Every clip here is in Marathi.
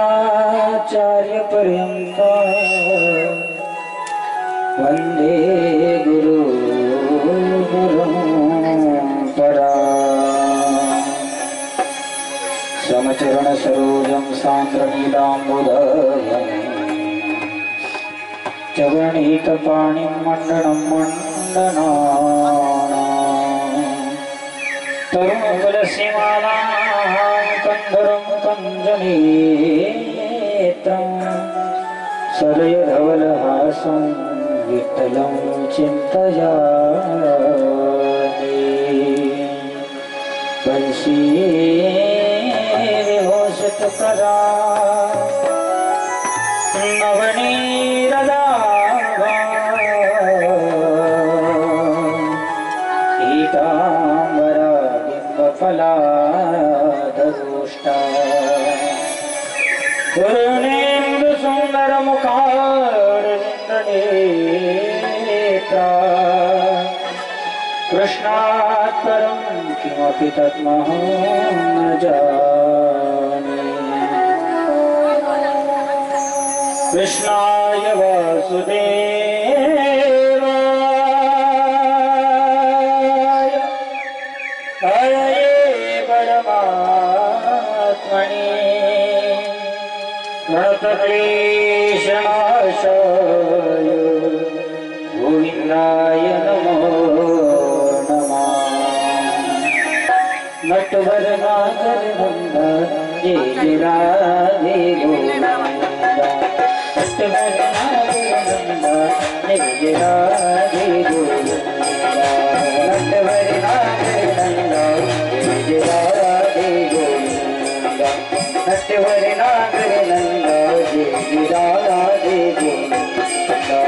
अस्मदाचार्य पर्यंत वंदे गुरु परंपरा समचरण सरोजं सान्द्रनीलाम्बुदं चरणितपाणिं मण्डनं मण्डनानां तरुणकुलसीमानां कन्धरं कञ्जनेत्रं सरयधवलहासं विठ्ठलं चिन्तयामि बंसी विभूषितकरा नवनीरदाभा पीताम्बरा बिम्बफलादगोष्ठा पूर्णेन्दुसुन्दरमुखारविन्दनेत्रा कृष्णात् परं किमपि तत्त्वं न जाने। कृष्णाय वासुदेवाय हरये परमात्मने प्रणतक्लेशनाशाय गोविन्दाय नमो नमः। नटवरनागर नंदा जय जय राधे गोविंदा। नटवरनागर नंदा जय जय राधे गोविंदा। नटवरनागर नंदा जय जय राधे गोविंदा। नटवरनागर नंदा जय जय राधे गोविंदा।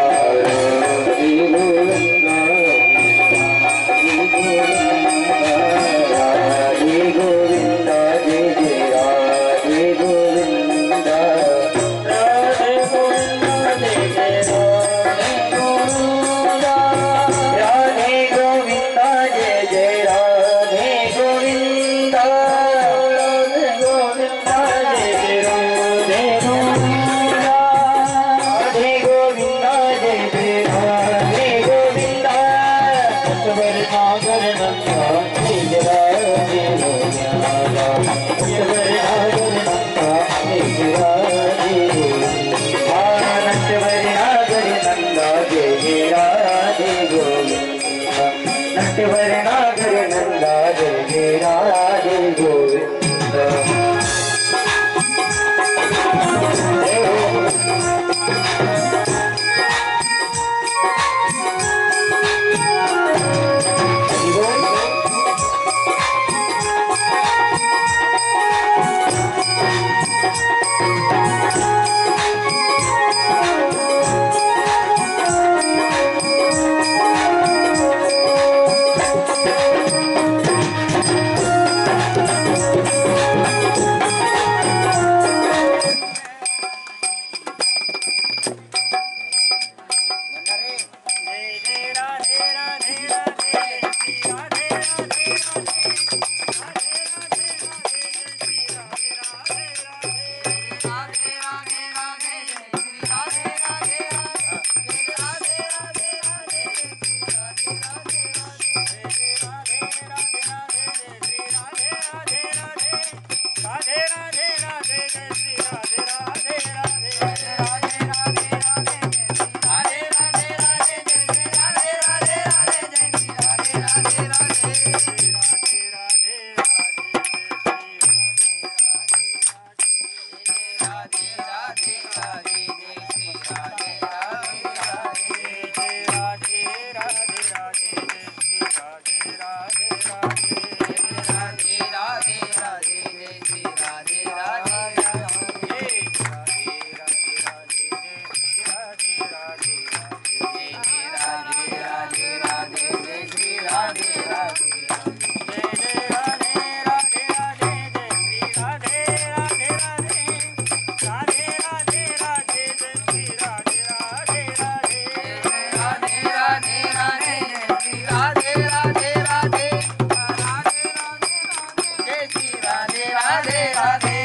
राधे राधे राधे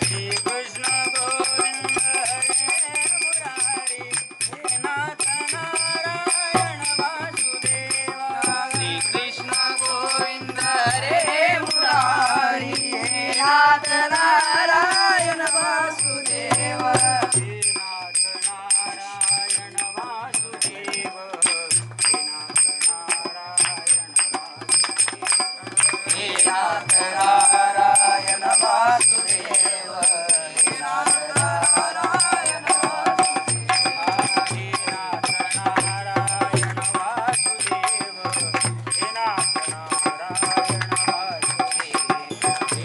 श्री कृष्ण गोविंद हरे मुरारी हे नाथ नारायण वासुदेवा श्री कृष्ण गोविंद हरे मुरारी हे नाथ नारायण वासुदेव हे नाथ नारायण वासुदेव हे नाथ नारायण वासुदेव हे नाथ नारायण वासुदेव हे नाथ नारायण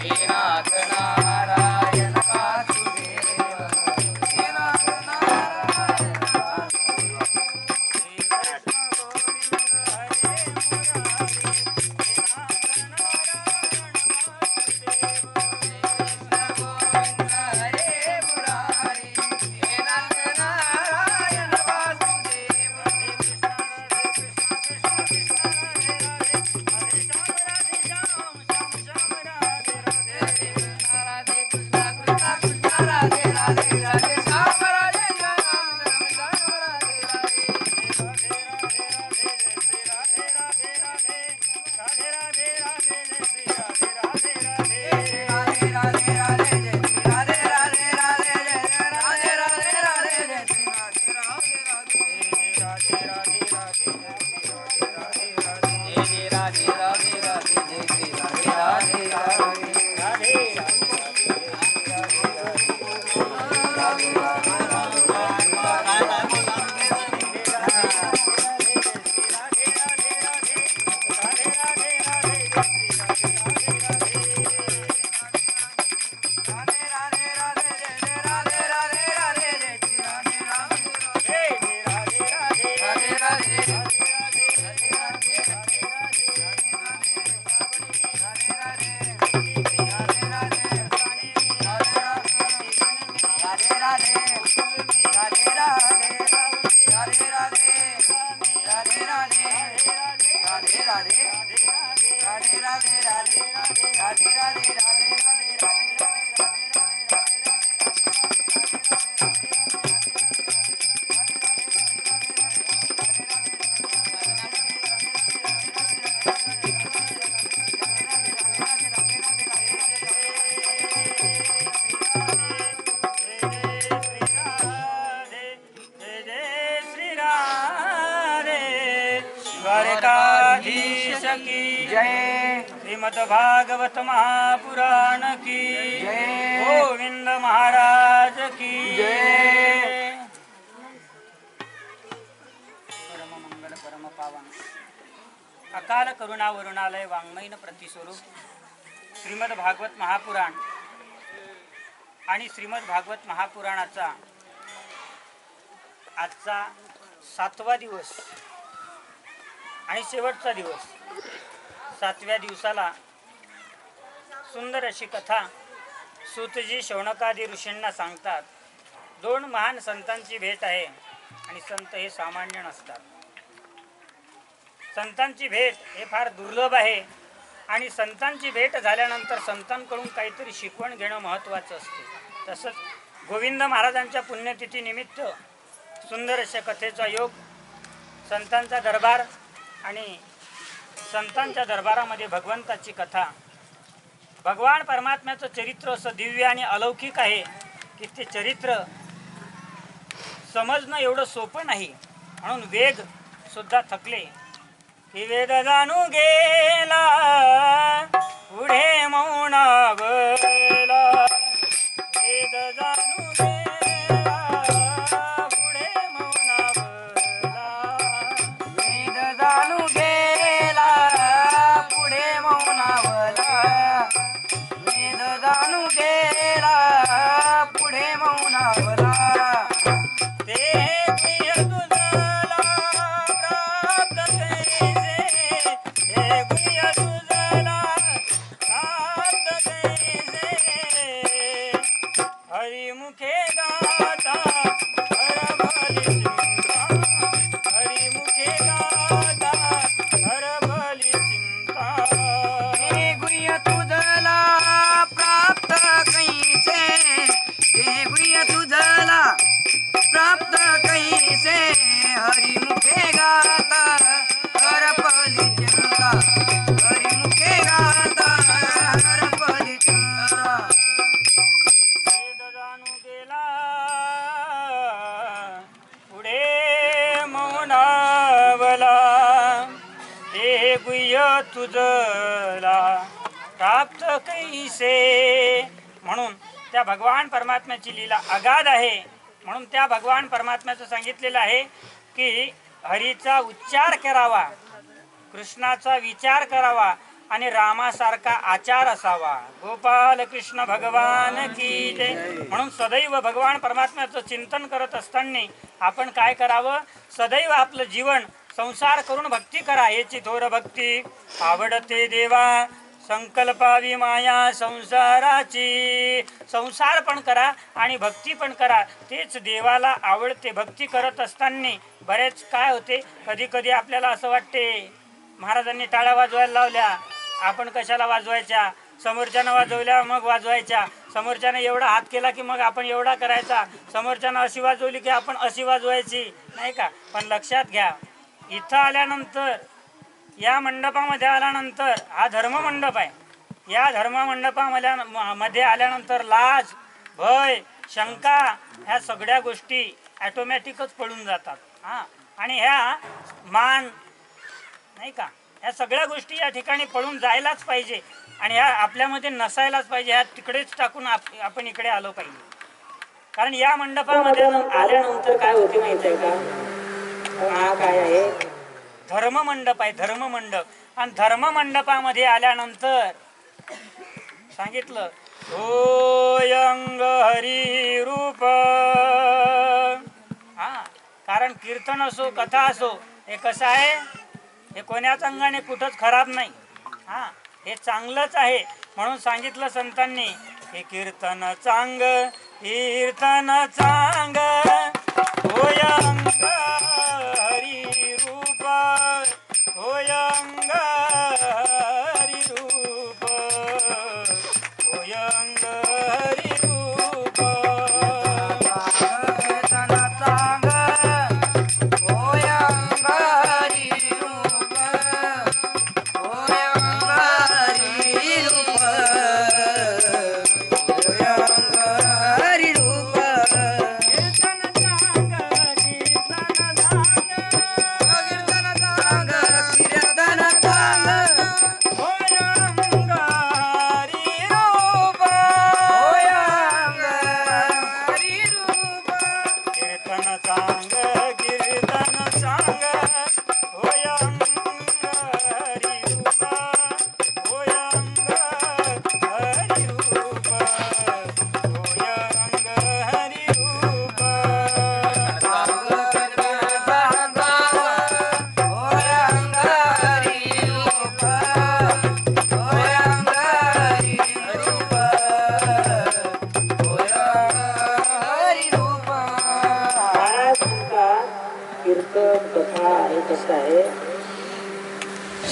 हे नाथ नारायण वासुदेव हे नाथ नारायण वासुदेव हे नाथ नारायण वासुदेव हे नाथ नारायण हरे मुरारी हे नाथ नारायण वासुदेव राधे कृष्ण कृष्ण कृष्ण राधे राधे राधे श्याम राधे राम राम श्याम राधे राधे राधे राधे राधे जय श्री राधे राधे राधे जय राधे राधे राधे जय श्री राधे राधे राधे जय राधे राधे राधे जय श्री राधे राधे राधे द्वारकाधीश की जय श्रीमद् भागवत महापुराण की जय गोविंद महाराज की जय परम मंगल परम पावन अकाल करुणा वरुणालय वाङ्मयीन प्रतिस्वरूप श्रीमद् भागवत महापुराण आणि श्रीमद् भागवत महापुराणाचा आजचा 7वा दिवस आणि शेवटचा दिवस. 7व्या दिवसाला सुंदर अशी कथा सूतजी शौनकादी ऋषींना सांगतात. 2 महान संतांची भेट आहे आणि संत हे सामान्य नसतात. संतांची भेट हे फार दुर्लभ आहे आणि संतांची भेट झाल्यानंतर संतांकडून काहीतरी शिकवण घेणं महत्त्वाचं असते. तसंच गोविंद महाराजांच्या पुण्यतिथीनिमित्त सुंदर अशा कथेचा योग, संतांचा दरबार आणि संतांच्या दरबारामध्ये भगवंताची कथा. भगवान परमात्म्याचं चरित्र असं दिव्य आणि अलौकिक आहे की ते चरित्र समजणं एवढं सोपं नाही. म्हणून वेद सुद्धा थकले की वेद जाणू गेला पुढे मौनावला. वेद जाणू गेला पुढे मौनावला. वेद जाणू गेला पुढे मौनावला. वेद जाणू गेला पुढे मौनावला. ते प्रिय तुझला प्राप्त कैसे. ते प्रिय तुझला प्राप्त कैसे. हरिमुखे गाता हरभली चिंता. हरिमुखे गाता हरभली चिंता. हे गुह्य तुझला तुझला प्राप्त कैसे. म्हणून त्या भगवान परमात्म्याची लीला अगाध आहे. म्हणून त्या भगवान परमात्म्याचं सांगितलेलं आहे की हरीचा उच्चार करावा, कृष्णाचा विचार करावा आणि रामासारखा आचार असावा. गोपाल कृष्ण भगवान की जय. म्हणून सदैव भगवान परमात्म्याचं चिंतन करत असताना आपण काय करावं, सदैव आपलं जीवन संसार करून भक्ती करा. याची थोर भक्ती आवडते देवा, संकल्पावी माया संसाराची. संसार पण करा आणि भक्ती पण करा, तेच देवाला आवडते. भक्ती करत असताना बरेच काय होते, कधी कधी आपल्याला असं वाटते महाराजांनी टाळ्या वाजवायला लावल्या, आपण कशाला वाजवायच्या, समोरच्यानं वाजवल्या मग वाजवायच्या, समोरच्यानं एवढा हात केला की मग आपण एवढा करायचा, समोरच्यानं अशी वाजवली की आपण अशी वाजवायची, नाही का. पण लक्षात घ्या, इथं आल्यानंतर, या मंडपामध्ये आल्यानंतर, हा धर्म मंडप आहे, या धर्म मंडपामध्ये आल्यानंतर लाज, भय, शंका ह्या सगळ्या गोष्टी ॲटोमॅटिकच पडून जातात. हां, आणि ह्या मान, नाही का, ह्या सगळ्या गोष्टी या ठिकाणी पडून जायलाच पाहिजे आणि ह्या आपल्यामध्ये नसायलाच पाहिजे. ह्या तिकडेच टाकून आपण इकडे आलो पाहिजे. कारण या मंडपामध्ये आल्यानंतर काय होते माहिती आहे का, हा काय आहे, धर्ममंडप आहे, धर्ममंडप. आणि धर्ममंडपामध्ये आल्यानंतर सांगितलं होयंग हरी रूप. हा, कारण कीर्तन असो, कथा असो, हे कसं आहे, हे कोण्याच अंगाने कुठंच खराब नाही. हा, हे चांगलंच आहे. म्हणून सांगितलं संतांनी, हे कीर्तन चांग, कीर्तन चांग होयंग हरी रूप, होयंग हरी रूप, होयंग हरी रूप.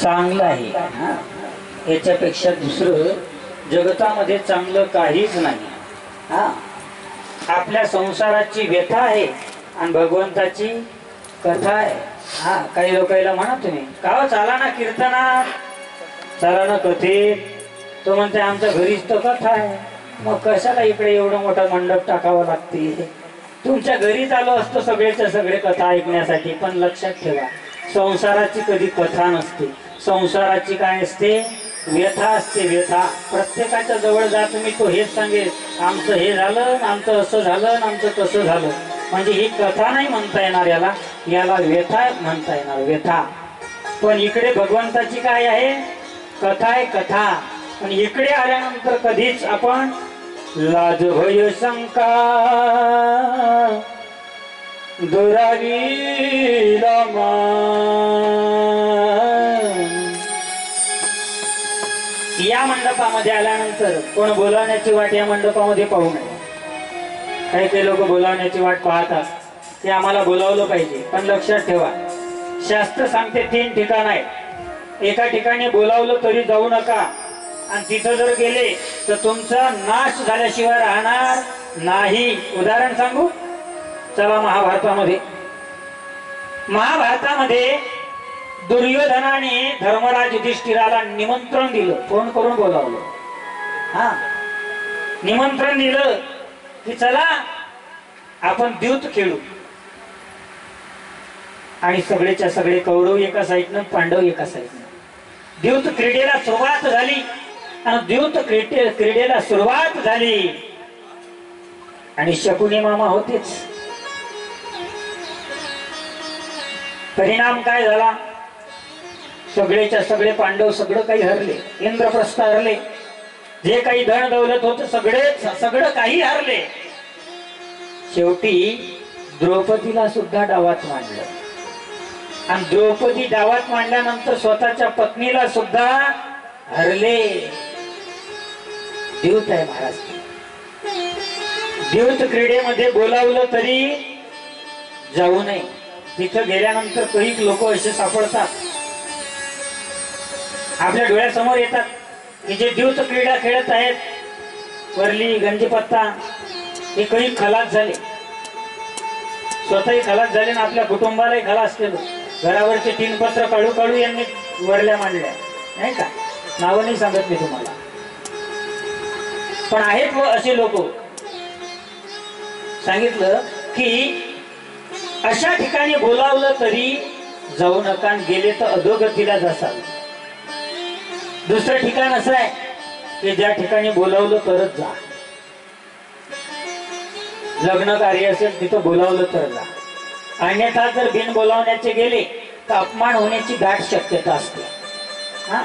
चांगलं आहे, याच्यापेक्षा दुसरं जगतामध्ये चांगलं काहीच नाही. हा, आपल्या संसाराची व्यथा आहे आणि भगवंताची कथा आहे. हा, काही लोकांना म्हणा तुम्ही का चाला ना कीर्तनात, चाला ना कथेत, तो म्हणते आमच्या घरीच तर कथा आहे, मग कशाला इकडे एवढं मोठा मंडप टाकावं लागते. तुमच्या घरीच आलो असतो सगळेच्या सगळे कथा ऐकण्यासाठी. पण लक्षात ठेवा, संसाराची कधी कथा नसते, संसाराची काय असते, व्यथा असते, व्यथा. प्रत्येकाच्या जवळ जा तुम्ही, तो हेच सांगेल, आमचं हे झालं, आमचं असं झालं, आमचं तसं झालं. म्हणजे ही कथा नाही म्हणता येणार, याला व्यथा म्हणता येणार, व्यथा. पण इकडे भगवंताची काय आहे, कथा आहे, कथा. पण इकडे आल्यानंतर कधीच आपण लाज भय शंका दुरावी या मंडपामध्ये आल्यानंतर कोण बोलावण्याची वाट या मंडपामध्ये पाहू नये. काही काही लोक बोलावण्याची वाट पाहतात, ते आम्हाला बोलावलं पाहिजे. पण लक्षात ठेवा, शास्त्र सांगते 3 ठिकाण आहे. एका ठिकाणी बोलावलं तरी जाऊ नका, आणि तिथं जर गेले तर तुमचा नाश झाल्याशिवाय राहणार नाही. उदाहरण सांगू, चला महाभारतामध्ये दुर्योधनाने धर्मराज युधिष्ठिराला निमंत्रण दिलं, फोन करून बोलावलं. हा, निमंत्रण दिलं की चला आपण द्यूत खेळू. आणि सगळेच्या सगळे कौरव एका साईडनं, पांडव एका साईडनं. द्यूत क्रीडेला सुरुवात झाली आणि द्यूत क्रीडेला सुरुवात झाली आणि शकुनी मामा होतेच. परिणाम काय झाला? सगळेच्या सगळे पांडव सगळं काही हरले, इंद्रप्रस्थ हरले, जे काही धन दौलत होत सगळं काही हरले. शेवटी द्रौपदीला सुद्धा डावात मांडलं आणि द्रौपदी डावात मांडल्यानंतर स्वतःच्या पत्नीला सुद्धा हरले. द्यूत आहे महाराज. द्यूत क्रीडेमध्ये बोलावलं तरी जाऊ नये. तिथं गेल्यानंतर काही लोक असे सापडतात आपल्या डोळ्यासमोर येतात की जे द्यूत क्रीडा खेळत आहेत, वरली गंजीपत्ता, हे काही खलास झाले, स्वतःही खलास झाले ना आपल्या कुटुंबालाही खलास केलं. घरावरचे 3 पत्र काढू काढू यांनी वरल्या मांडल्या, नाही का? नावं नाही सांगत मी तुम्हाला, पण आहेत व असे लोक. सांगितलं की अशा ठिकाणी बोलावलं तरी जाऊ नका, गेले तर अधोगतीला जासाल. दुसरं ठिकाण असं आहे की ज्या ठिकाणी बोलावलं तरच जा. लग्न कार्य असेल तिथं बोलावलं तर जा, अन्यथा जर बिन बोलावण्याचे गेले तर अपमान होण्याची दाट शक्यता असते. हा,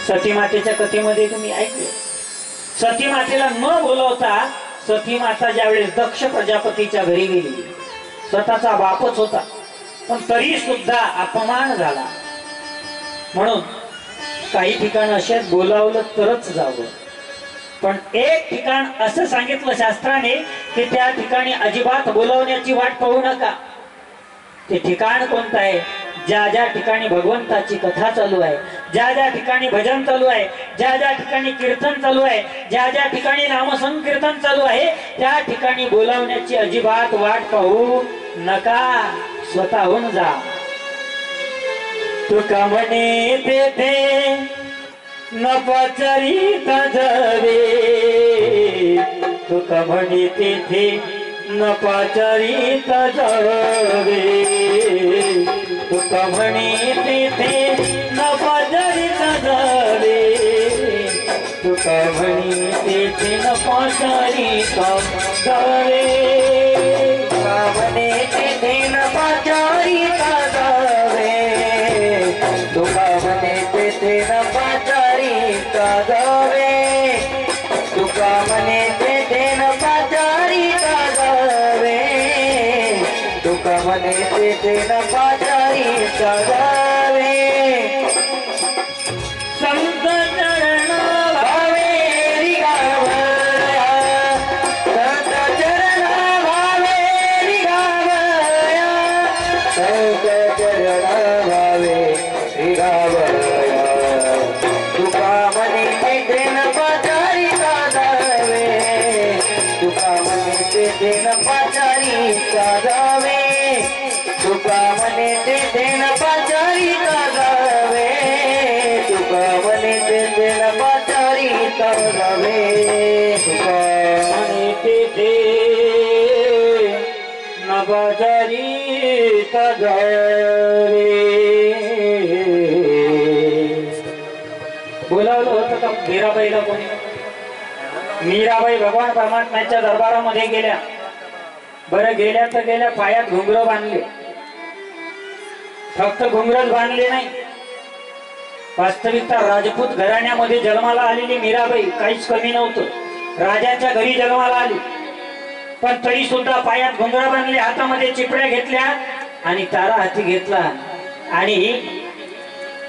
सती मातेच्या कथेमध्ये तुम्ही ऐकले, सती मातेला न बोलवता सती माता ज्यावेळेस दक्ष प्रजापतीच्या घरी गेली, स्वतःचा बापच होता, पण तरी सुद्धा अपमान झाला. म्हणून काही ठिकाण असे बोलावलं तरच जावं. पण एक ठिकाण असं सांगितलं शास्त्राने की त्या ठिकाणी अजिबात बोलावण्याची वाट पाहू नका. ते ठिकाण कोणतं आहे? ज्या ज्या ठिकाणी भगवंताची कथा चालू आहे, ज्या ज्या ठिकाणी भजन चालू आहे, ज्या ज्या ठिकाणी कीर्तन चालू आहे, ज्या ज्या ठिकाणी नामसंकीर्तन चालू आहे, त्या ठिकाणी बोलावण्याची अजिबात वाट पाहू नका, स्वतःहून जा. तुका म्हणे तेथे न पाचारीत जावे, तुका म्हणे तेथे न पाचारीत जावे, तुका म्हणे तेथे न पाचारीत जावे, तुका म्हणे तेथे न पाचारीत जावे, तुका म्हणे तेथे न पाचारीत जावे, तुका म्हणे तेथे न पाचारीत जावे, तुका म्हणे तेथे न पाचारीत जावे, तुका म्हणे तेथे न पाचारीत जावे. संत चरण भावे रिगावया, संत चरण भावे रिगावया, संत चरण भावे रिगावया, तुका म्हणे तेथे न पाचारीत जावे, तुका म्हणे तेथे न पाचारीत जावे, तुका म्हणे तेथे न पाचारीत जावे, तुका म्हणे तेथे न पाचारीत जावे, तुका म्हणे तेथे न पाचारीत जावे. बोलावलं होतं का मीराबाईला कोणी? मीराबाई भगवान परमात्म्याच्या दरबारामध्ये गेल्या. बरं, गेल्या तर गेल्या, पायात घुंगर बांधले. फक्त घुंगरच बांधले नाही, वास्तविकता राजपूत घराण्यामध्ये जन्माला आलेली मीराबाई काहीच कमी नव्हतं. राजाच्या घरी जन्माला आली, पण तरी सुद्धा पायात घुंगर बांधले, हातामध्ये चिपड्या घेतल्या आणि तारा हाती घेतला आणि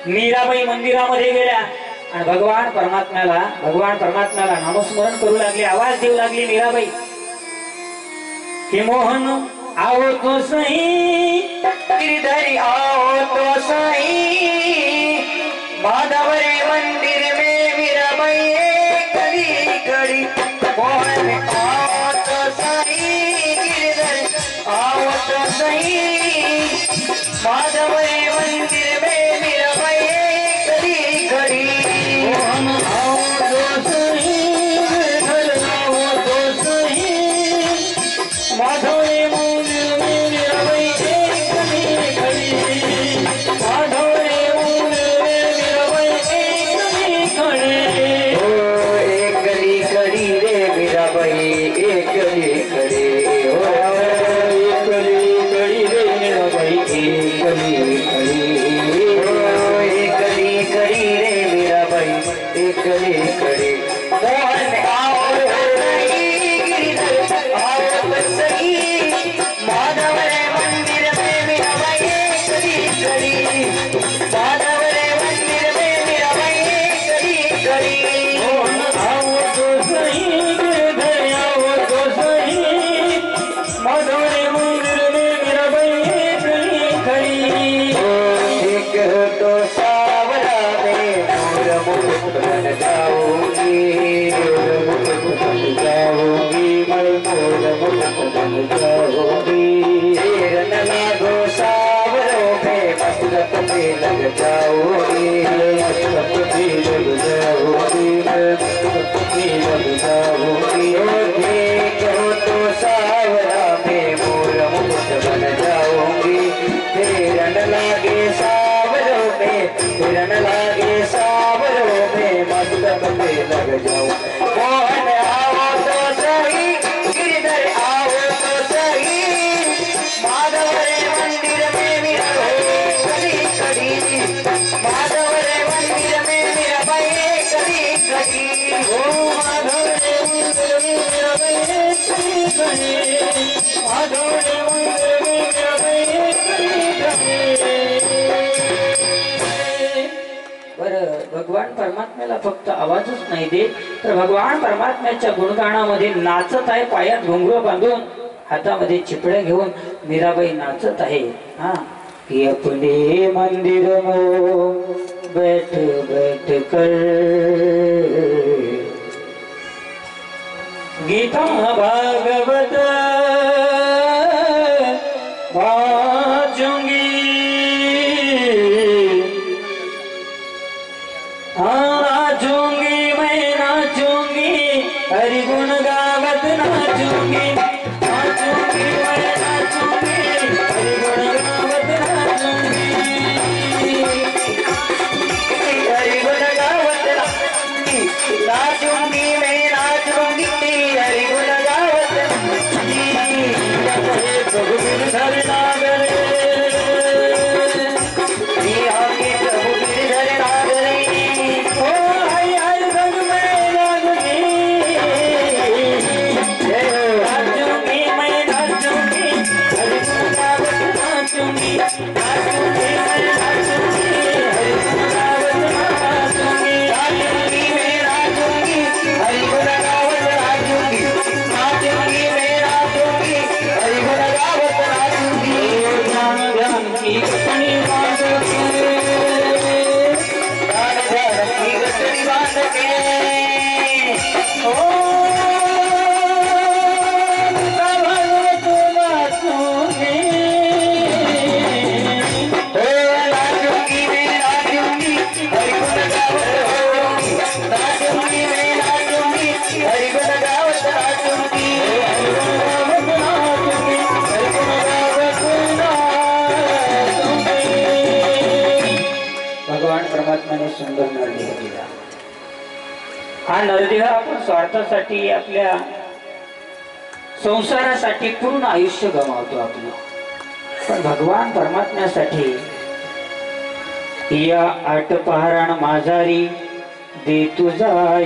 मीराबाई मंदिरामध्ये गेल्या आणि भगवान परमात्म्याला नामस्मरण करू लागली, आवाज देऊ लागली मीराबाई कि मोहन आओ तो सही, गिरधरी आओ तो सही, माधव रे मंदिर में मीराबाई कड़ी कड़ी, मोहन आओ तो सही, गिरधरी आओ तो सही, माधव रे मंदिर में मीराबाई कड़ी कड़ी, मोहन आओ तो सही, गिरधरी आओ तो सही, माधव रे मंदिर में मीराबाई कड़ी कड़ी, एक कडे मोहन आओ सही गिरिधर आओ सही माधव रे मंदिर में मेरा भाई कड़ी कड़ी माधव रे मंदिर में मेरा भाई कड़ी कड़ी मोहन आओ तो सही गिरिधर आओ तो सही माधव रे मंदिर में मेरा भाई कड़ी कड़ी एक तो सावरा में मोर मुकुट बन जाऊंगी मैं मोर मुकुट बन जाऊंगी न लागो सावरों में मस्तक पे लग जाऊंगी मस्तक पे लग जाऊंगी मस्तक पे लग जाऊंगी देखो तो सावरा में मोर मुकुट बन जाऊंगी फिर न लागे सावरों में फिर न लागे सावरों में मस्तक पे लग जाऊं मोहन आओ तो सही गिरधर आओ तो सही माधव रे मंदिर में मेरा भाई कड़ी कड़ी माधव रे मंदिर में मेरा भाई कड़ी कड़ी ओ माधव रे मंदिर में मेरा भाई कड़ी कड़ी माधव रे मंदिर में मेरा भाई कड़ी कड़ी भगवान परमात्म्याला फक्त आवाजच नाही देत तर भगवान परमात्म्याच्या गुणगानामध्ये नाचत आहे पायात घुंगरू बांधून हातामध्ये चिपळ्या घेऊन मीराबाई नाचत आहे हा कि अपने मंदिर में बैठ बैठ कर गीता भागवत वाचूंगी नाचूंगी मैं नाचूंगी हरि गुण गावत नाचूंगी नाचूंगी मैं नाचूंगी हरि गुण गावत नाचूंगी हरि गुण गावत नाचूंगी मैं नाचूंगी हरि गुण गावत प्रभु गिरधर नागरे प्रभु गिरधर नागरे परमात्म्याने सुंदर नरदेह दिला हा नरदेह आपण स्वार्थासाठी आपल्या संसारासाठी पूर्ण आयुष्य गमावतो आपलं पण भगवान परमात्म्यासाठी या आठ पहाराण माझारी दे तुझाय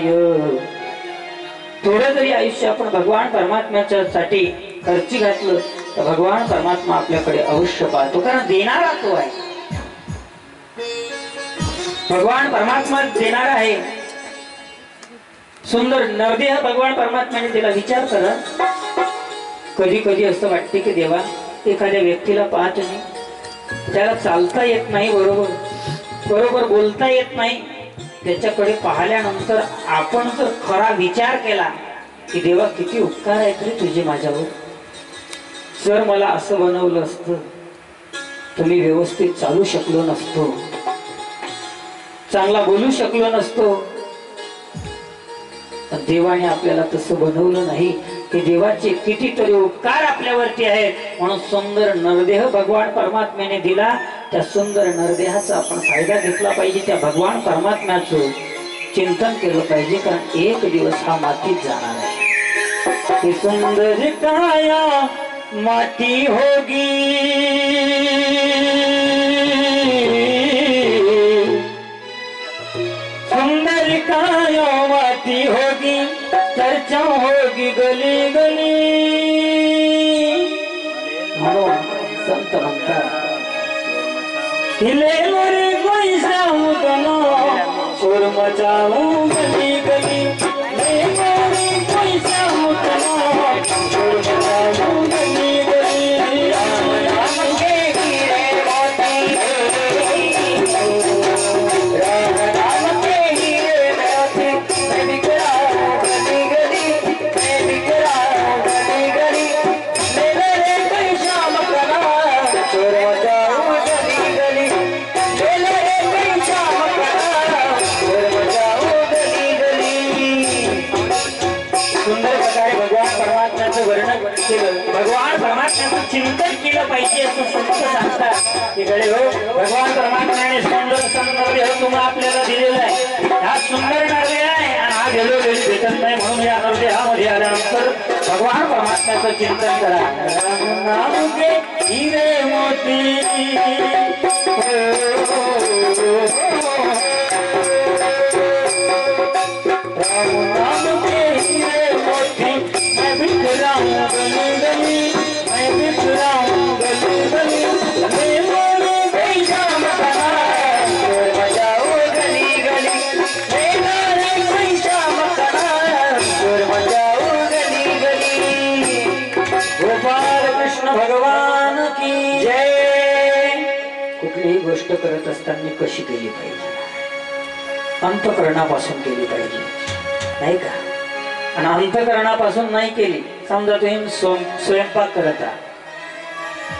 थोडं जरी आयुष्य आपण भगवान परमात्म्याच्या साठी खर्ची घातलं तर भगवान परमात्मा आपल्याकडे अवश्य पाहतो कारण देणारा तो आहे भगवान परमात्मा देणार आहे सुंदर नरदेह भगवान परमात्म्याने दिला विचार करा कधी कधी असं वाटते की देवा एखाद्या व्यक्तीला पाहत नाही त्याला चालता येत नाही बरोबर बोलता येत नाही त्याच्याकडे पाहिल्यानंतर आपण जर खरा विचार केला की देवा किती उपकार आहेत रे तुझे माझ्यावर जर मला असं बनवलं असतं तर मी व्यवस्थित चालू शकलो नसतो चांगला बोलू शकलो नसतो देवाने आपल्याला तसं बनवलं नाही की देवाचे कितीतरी उपकार आपल्यावरती आहेत म्हणून सुंदर नरदेह भगवान परमात्म्याने दिला त्या सुंदर नरदेहाचा आपण फायदा घेतला पाहिजे त्या भगवान परमात्म्याचं चिंतन केलं पाहिजे कारण एक दिवस हा मातीत जाणार आहे की सुंदर काया माटी होगी सुंदर कायो माटी होगी चर्चा होगी गली गली म्हणून संत म्हणतात खिले मोरे कोई साहू गनो शोर मचाऊं गली गली ले मोरे कोई साहू गनो शोर मचाऊं गली गली राम राम के हीरे मोती राम राम के हीरे मोती मैं बिखराऊं गली गली मैं बिखराऊं गली गली ले ले कोई शाम करा शोर मचाऊं गली गली ले ले कोई शाम करा शोर मचाऊं गली गली। सुंदर प्रकारे भगवान परमात्म्याचं वर्णन केलं, भगवान परमात्म्याचं चिंतन केलं पाहिजे असं संत सांगतात की गडे हो भगवान परमात्म्याने सुंदर नरदेह तुम्हा आपल्याला दिलेला आहे, हा सुंदर नरदेह आहे आणि हा गेलो गेली भेटत नाही म्हणून या नरदेहामध्ये आल्यानंतर भगवान परमात्म्याचं चिंतन करा। राम नाम के हीरे मोती राम नाम के हीरे मोती मैं बिखराऊं गली गली मैं बिखराऊं गली गली मैं मोरे गई शाम करा शोर मचाओ गली गली मैं मोरे गई शाम करा शोर मचाओ गली गली। गोपाल कृष्ण भगवान की जय। कुठलीही गोष्ट करत असताना कशी केली पाहिजे, अंतःकरणापासून केली पाहिजे नाही का, आणि अंतःकरणापासून नाही केली समजा तुम्ही स्वयंपाक करत आहात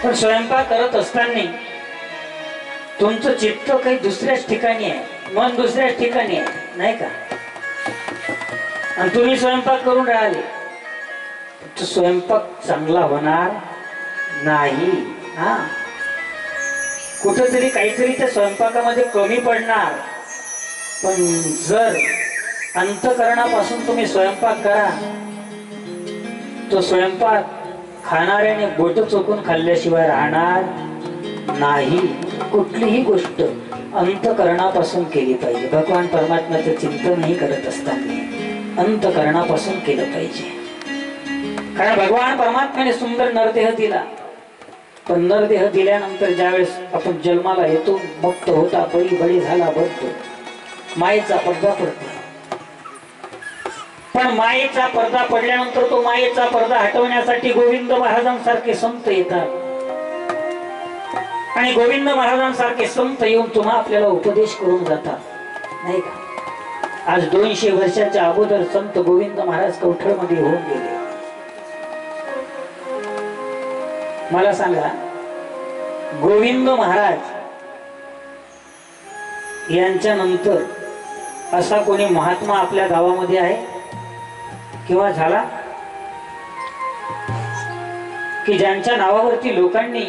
पण स्वयंपाक करत असताना तुमचं चित्त काही दुसऱ्याच ठिकाणी आहे, मन दुसऱ्याच ठिकाणी आहे नाही का, आणि तुम्ही स्वयंपाक करून राहिले तर स्वयंपाक चांगला होणार नाही। हा कुठेतरी काहीतरी त्या स्वयंपाकामध्ये कमी पडणार, पण जर अंतःकरणापासून तुम्ही स्वयंपाक करा तो स्वयंपाक खाणाऱ्याने बोट चोकून खाल्ल्याशिवाय राहणार नाही। कुठलीही गोष्ट अंतःकरणापासून केली पाहिजे, भगवान परमात्म्याचं चिंतनही करत असताना अंतःकरणापासून केलं पाहिजे, कारण भगवान परमात्म्याने सुंदर नरदेह दिला, पण नरदेह दिल्यानंतर ज्यावेळेस आपण जन्माला येतो मुक्त होता बळी बळी झाला बघतो मायेचा पडदा पडतो, पण मायेचा पडदा पडल्यानंतर तो मायेचा पडदा हटवण्यासाठी गोविंद महाराजांसारखे संत येतात आणि गोविंद महाराजांसारखे संत येऊन तुम्हा आपल्याला उपदेश करून जातात नाही का। आज 200 वर्षाच्या अगोदर संत गोविंद महाराज कवठळमध्ये होऊन गेले। मला सांगा गोविंद महाराज यांच्या नंतर असा कोणी महात्मा आपल्या गावामध्ये आहे किंवा झाला की ज्यांच्या नावावरती लोकांनी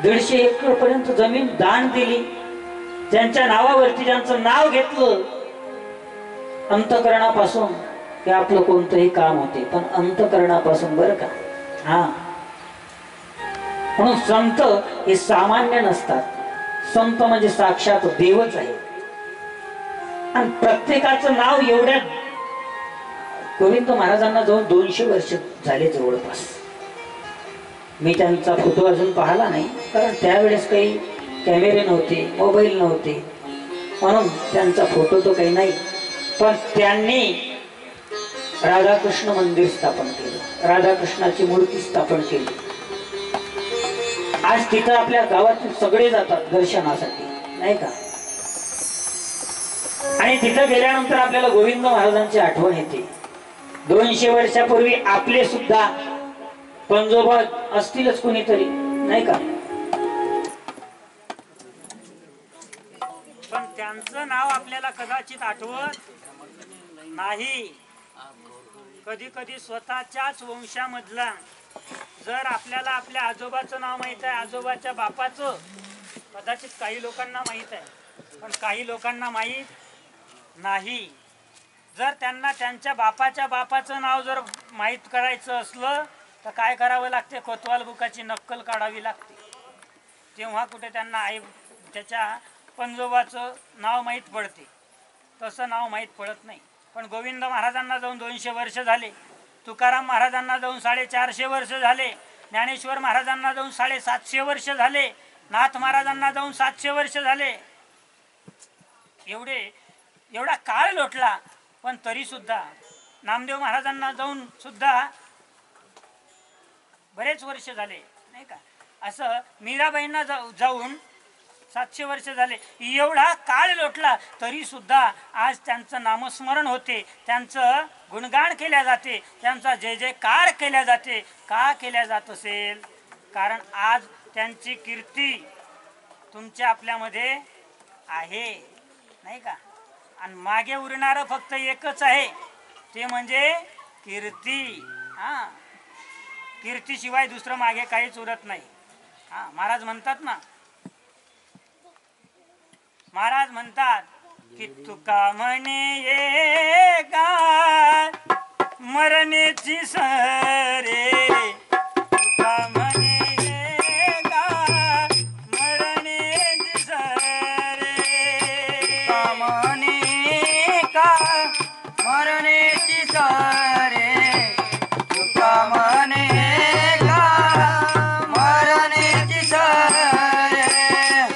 150 एकर पर्यंत जमीन दान दिली, ज्यांच्या नावावरती ज्यांचं नाव घेतलं अंतःकरणापासून ते आपलं कोणतंही काम होते, पण अंतःकरणापासून बरं का। हा म्हणून संत हे सामान्य नसतात, संत म्हणजे साक्षात देवच आहे, आणि प्रत्येकाचं नाव एवढ्या गोविंद महाराजांना जवळ 200 वर्ष झाले जवळपास। मी त्यांचा फोटो अजून पाहिला नाही, कारण त्यावेळेस काही कॅमेरे नव्हते, मोबाईल नव्हते, म्हणून त्यांचा फोटो तो काही नाही, पण त्यांनी राधाकृष्ण मंदिर स्थापन केलं, राधाकृष्णाची मूर्ती स्थापन केली। आज तिथं आपल्या गावातून सगळे जातात दर्शनासाठी नाही का, आणि तिथं गेल्यानंतर आपल्याला गोविंद महाराजांची आठवण येते। 200 वर्षापूर्वी आपले सुद्धा पंजोबा असतीलच कोणीतरी नाही का, पण त्यांचं नाव आपल्याला कदाचित आठवत नाही। कधी कधी स्वतःच्याच वंशामधला जर आपल्याला आपल्या आजोबाचं नाव माहित आहे, आजोबाच्या बापाचं कदाचित काही लोकांना माहित आहे, पण काही लोकांना माहित नाही। जर त्यांना त्यांच्या बापाच्या बापाचं नाव जर माहित करायचं असलं तर काय करावं लागते, कोतवाल बुकाची नक्कल काढावी लागते, तेव्हा कुठे त्यांना आई त्याच्या पंजोबाचं नाव माहीत पडते, तसं नाव माहीत पडत नाही. पण गोविंद महाराजांना जाऊन 200 वर्ष झाले, तुकाराम महाराजांना जाऊन 450 वर्ष झाले, ज्ञानेश्वर महाराजांना जाऊन 750 वर्ष झाले, नाथ महाराजांना जाऊन 700 वर्ष झाले. एवढा काळ लोटला, पण तरी सुद्धा नामदेव महाराजांना जाऊन सुद्धा बरेच वर्ष झाले, नाही का. असं मीराबाईंना जाऊन 700 वर्ष झाले. एवढा काळ लोटला तरी सुद्धा आज त्यांचं नामस्मरण होते, त्यांचं गुणगान केल्या जाते, त्यांचा जय जयकार केल्या जाते. का केल्या जात असेल? कारण आज त्यांची कीर्ती तुमच्या आपल्यामध्ये आहे, नाही का. आणि मागे उरणारं फक्त एकच आहे, ते म्हणजे कीर्ती. हां, कीर्तीशिवाय दुसरं मागे काहीच उरत नाही. हां, महाराज म्हणतात की तुका म्हणे ये गा मरणेची सरे, तुका म्हणे ये गा मरणेची सरे, तुका म्हणे का मरणेची सरे, तुका म्हणे का मरणेची सरे,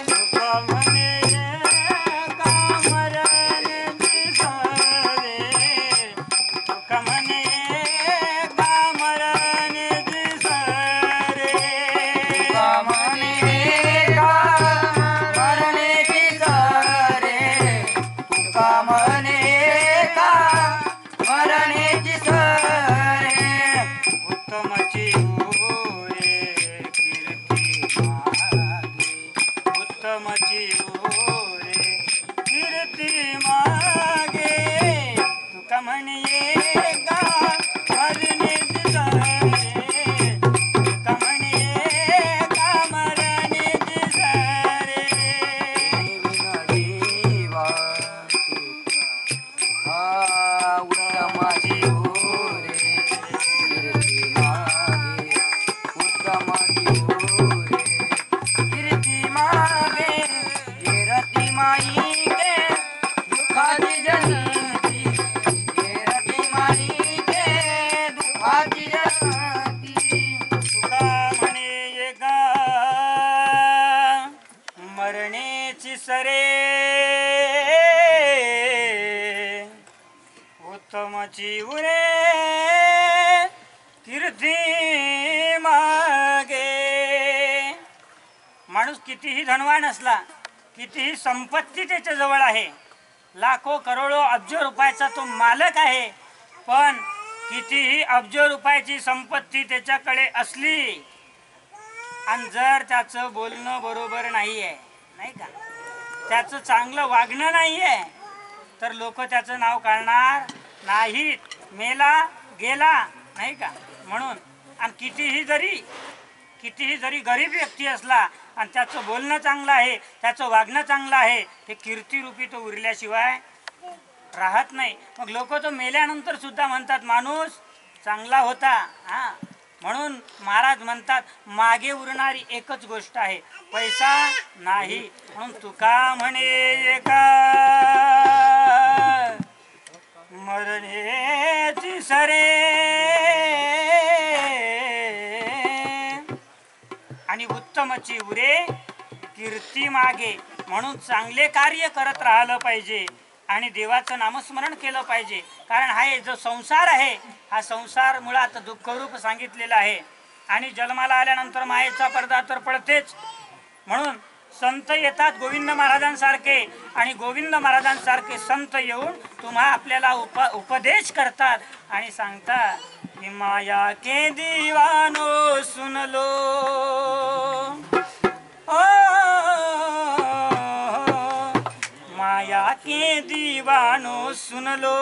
तुका म्हणे का मरणेची सरे, तुका म्हणे का मरणेची सरे, तुका म्हणे का मरणेची सरे, तुका म्हणे का मरणेची सरे, उत्तमची ओरे कीर्ती मागे, उत्तमची ओरे कीर्ती मागे, तुका म्हणे गा मरणेची सरे, तुका म्हणे का मरणेची सरे. देवा हा उत्तमाची ओरे कीर्ती मागे, उत्तमाची ओरे कीर्ती मागे, कीर्ती माई के दुःखाची जनती, कीर्ती माई के दुःखाची जनती, तुका म्हणे गा मरणेची सरे, उत्तमची उरे कीर्ती मागे. माणूस कितीही धनवान असला, कितीही संपत्ती त्याच्याजवळ आहे, लाखो करोडो अब्ज रुपयाचा तो मालक आहे, पण कितीही अब्ज रुपयाची संपत्ती त्याच्याकडे असली आणि जर त्याचं बोलणं बरोबर नाही आहे, नाही का, त्याचं चांगलं वागणं नाही आहे, तर लोक त्याचं नाव काढणार नाहीत. मेला गेला, नाही का. म्हणून आणि कितीही जरी गरीब व्यक्ती असला आणि त्याचं बोलणं चांगलं आहे, त्याचं वागणं चांगलं आहे, ते कीर्तिरूपी तो उरल्याशिवाय राहत नाही. मग लोक तो मेल्यानंतर सुद्धा म्हणतात माणूस चांगला होता. हां, म्हणून महाराज म्हणतात मागे उरणारी एकच गोष्ट आहे, पैसा नाही. म्हणून तुका म्हणे का मरणेची सरे, आणि उत्तमची उरे कीर्ती मागे. म्हणून चांगले कार्य करत राहिलं पाहिजे आणि देवाचं नामस्मरण केलं पाहिजे. कारण हा जो संसार आहे, हा संसार मुळात दुःखरूप सांगितलेला आहे आणि जन्माला आल्यानंतर मायेचा पडदा तर पडतेच. म्हणून संत येतात गोविंद महाराजांसारखे, आणि गोविंद महाराजांसारखे संत येऊन तुम्हा आपल्याला उपदेश करतात आणि सांगतात की माया के दीवानो सुन लो, माया के दीवानो सुन लो,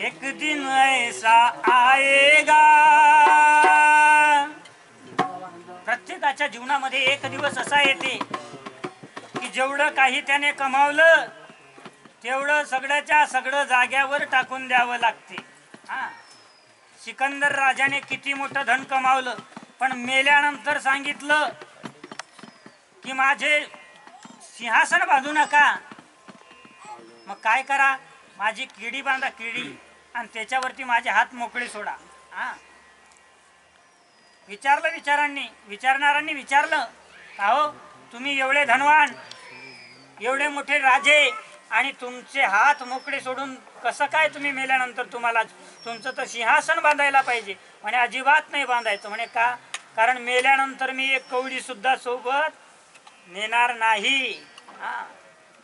एक दिन ऐसा आएगा. प्रत्येकाच्या जीवनामध्ये एक दिवस असा येते की जेवढं काही त्याने कमावलं तेवढं सगळ्याच्या सगळं जाग्यावर टाकून द्यावं लागते. हां, सिकंदर राजाने किती मोठं धन कमावलं, पण मेल्यानंतर सांगितलं की माझे सिंहासन बांधू नका. मग काय करा, माझी किडी बांधा, किडी, आणि त्याच्यावरती माझे हात मोकळे सोडा. हा, विचारणाऱ्यांनी विचारलं, अहो तुम्ही एवढे धनवान, एवढे मोठे राजे, आणि तुमचे हात मोकळे सोडून कसं काय तुम्ही मेल्यानंतर तुम्हाला तुमचं तर सिंहासन बांधायला पाहिजे. म्हणे अजिबात नाही बांधायचं. म्हणे का? कारण मेल्यानंतर मी एक कवडी सुद्धा सोबत नेणार नाही. हा,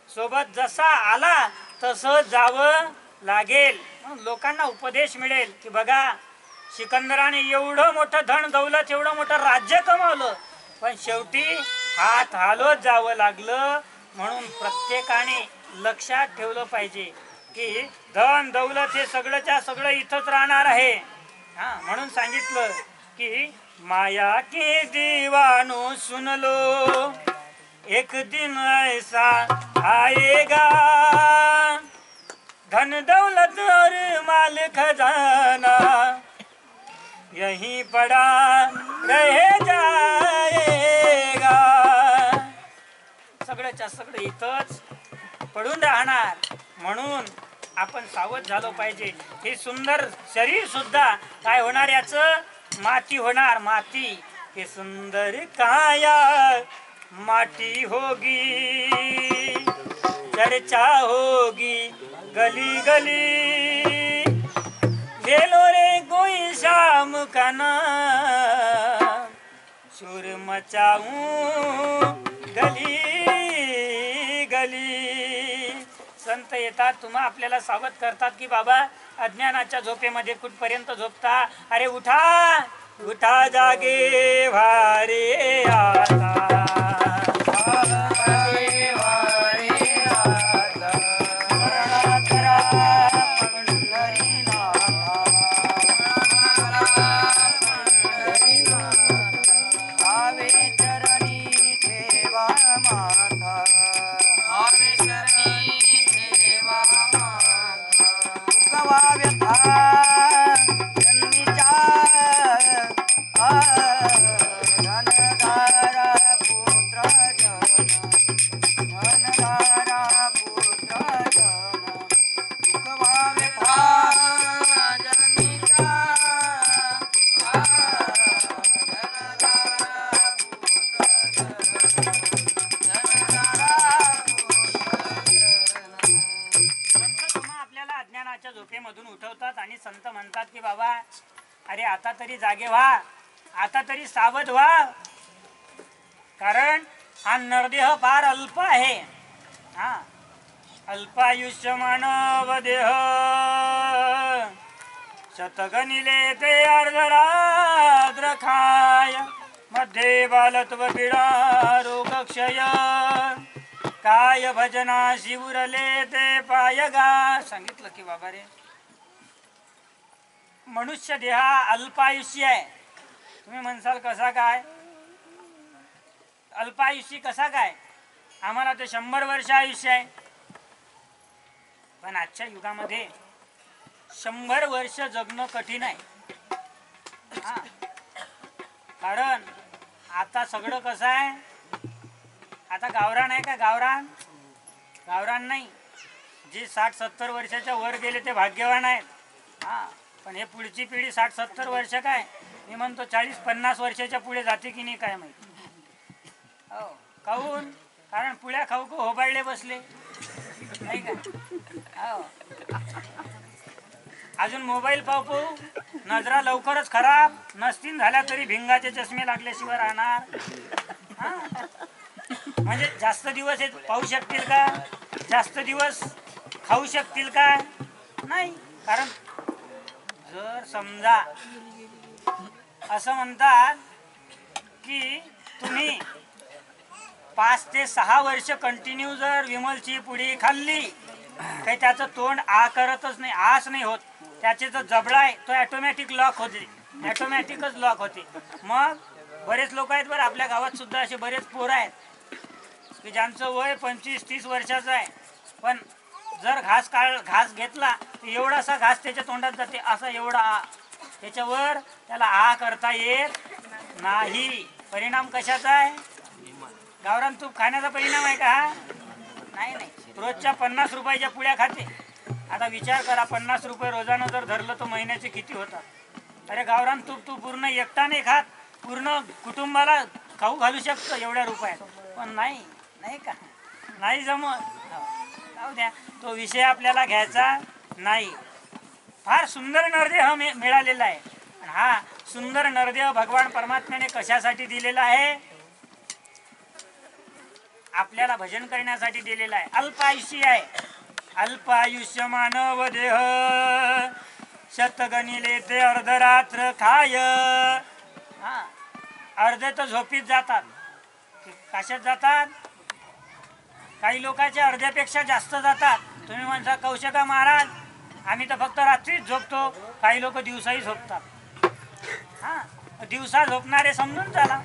सोबत जसा आला तसं जावं लागेल. म्हणून लोकांना उपदेश मिळेल की बघा, सिकंदराने एवढं मोठं धन दौलत, एवढं मोठं राज्य कमावलं, पण शेवटी हात हालत जावं लागलं. म्हणून प्रत्येकाने लक्षात ठेवलं पाहिजे की धन दौलत हे सगळंच्या सगळं इथंच राहणार आहे. हा, म्हणून सांगितलं की माया के दीवानो सुन लो, एक दिन ऐसा आएगा, धन दौलत और माल खजाना यहीं पड़ा रह जाएगा. सगळ्याच्या सगळं इथंच पडून राहणार. म्हणून आपण सावध झालो पाहिजे. हे सुंदर शरीर सुद्धा काय होणार, याचं माती होणार. माती, हे सुंदर काया माटी होगी, चर्चा होगी गली गली, ले लो रे कोई शाम का नाम, शोर मचाऊं गली गली. संत येतात, तुम्हा आपल्याला सावध करतात की बाबा अज्ञानाच्या झोपेमध्ये कुठपर्यंत झोपता. अरे उठा उठा, जागे भारे आता, झोपेमधून उठवतात आणि संत म्हणतात की बाबा अरे आता तरी जागे व्हा, आता तरी सावध व्हा, कारण हा नरदेह फार अल्प आहे. हा, अल्पायुष्य मानव देह, शतगनिले ते अर्धरात्र खाय, मध्ये बालत्व पीडा रोग क्षय, काय भजना शिवरले ते पायगा. सांगितलं की बाबा रे, मनुष्य देहा अल्पायुष्य आहे. तुम्ही म्हणसाल कसा काय अल्पायुष्य, कसा काय? आम्हाला ते 100 वर्ष आयुष्य आहे. पण आजच्या युगामध्ये 100 वर्ष जगणं कठीण आहे. हा, कारण आता सगळं कसं आहे, आता गावरान आहे का? गावरान नाही. जे 60-70 वर्षाच्या वर गेले ते भाग्यवान आहेत. हा, पण हे पुढची पिढी 60-70 वर्ष काय, मी म्हणतो 40-50 वर्षाच्या पुढे जाते की नाही काय माहिती. हो, काहून? कारण पुळ्या खाऊ होबाळले बसले नाही का. हो, अजून मोबाईल पाहू नजरा लवकरच खराब नसतील झाल्या तरी भिंगाचे चष्मे लागल्याशिवाय राहणार. हा, म्हणजे जास्त दिवस हे पाहू शकतील का? जास्त दिवस खाऊ शकतील का? नाही. कारण जर समजा असं म्हणतात की तुम्ही 5 ते 6 वर्ष कंटिन्यू जर विमलची पुडी खाल्ली काही त्याचं तोंड आ करतच नाही, आस नाही होत. त्याचे जो जबडा आहे तो ऑटोमॅटिक लॉक होते, ऑटोमॅटिकच लॉक होते. मग बरेच लोक आहेत बरं आपल्या गावात सुद्धा, असे बरेच पोरं आहेत की ज्यांचं वय 25-30 वर्षाचं आहे, पण जर घास घेतला तर एवढासा घास त्याच्या तोंडात जाते, असा एवढा. त्याच्यावर त्याला आ करता येत नाही. परिणाम कशाचा आहे? गावरान तूप खाण्याचा परिणाम आहे का हा? नाही नाही. रोजच्या 50 रुपयाच्या पुड्या खाते. आता विचार करा, 50 रुपये रोजानं जर धरलं तर महिन्याचे किती होतात? अरे गावरान तूप तू पूर्ण एकटा नाही खात, पूर्ण कुटुंबाला खाऊ घालू शकतो एवढ्या रुपयात. पण नाही, नाही का, नाही जमत. जाऊ द्या, तो विषय आपल्याला घ्यायचा नाही. फार सुंदर नरदेह मिळालेला आहे. हा सुंदर नरदेह भगवान परमात्म्याने कशासाठी दिलेला आहे? आपल्याला भजन करण्यासाठी दिलेला आहे. अल्पायुषी आहे. अल्पायुष्य मानव देह शतगणिले ते अर्धरात्र खाय. हा, अर्धे तर झोपीत जातात. कशात जातात? काही लोकांचे अर्ध्यापेक्षा जास्त जातात. तुम्ही म्हणता कौशका महाराज आम्ही तर फक्त रात्रीच झोपतो, काही लोक दिवसाही झोपतात. हा, दिवसा झोपणारे समजून चला.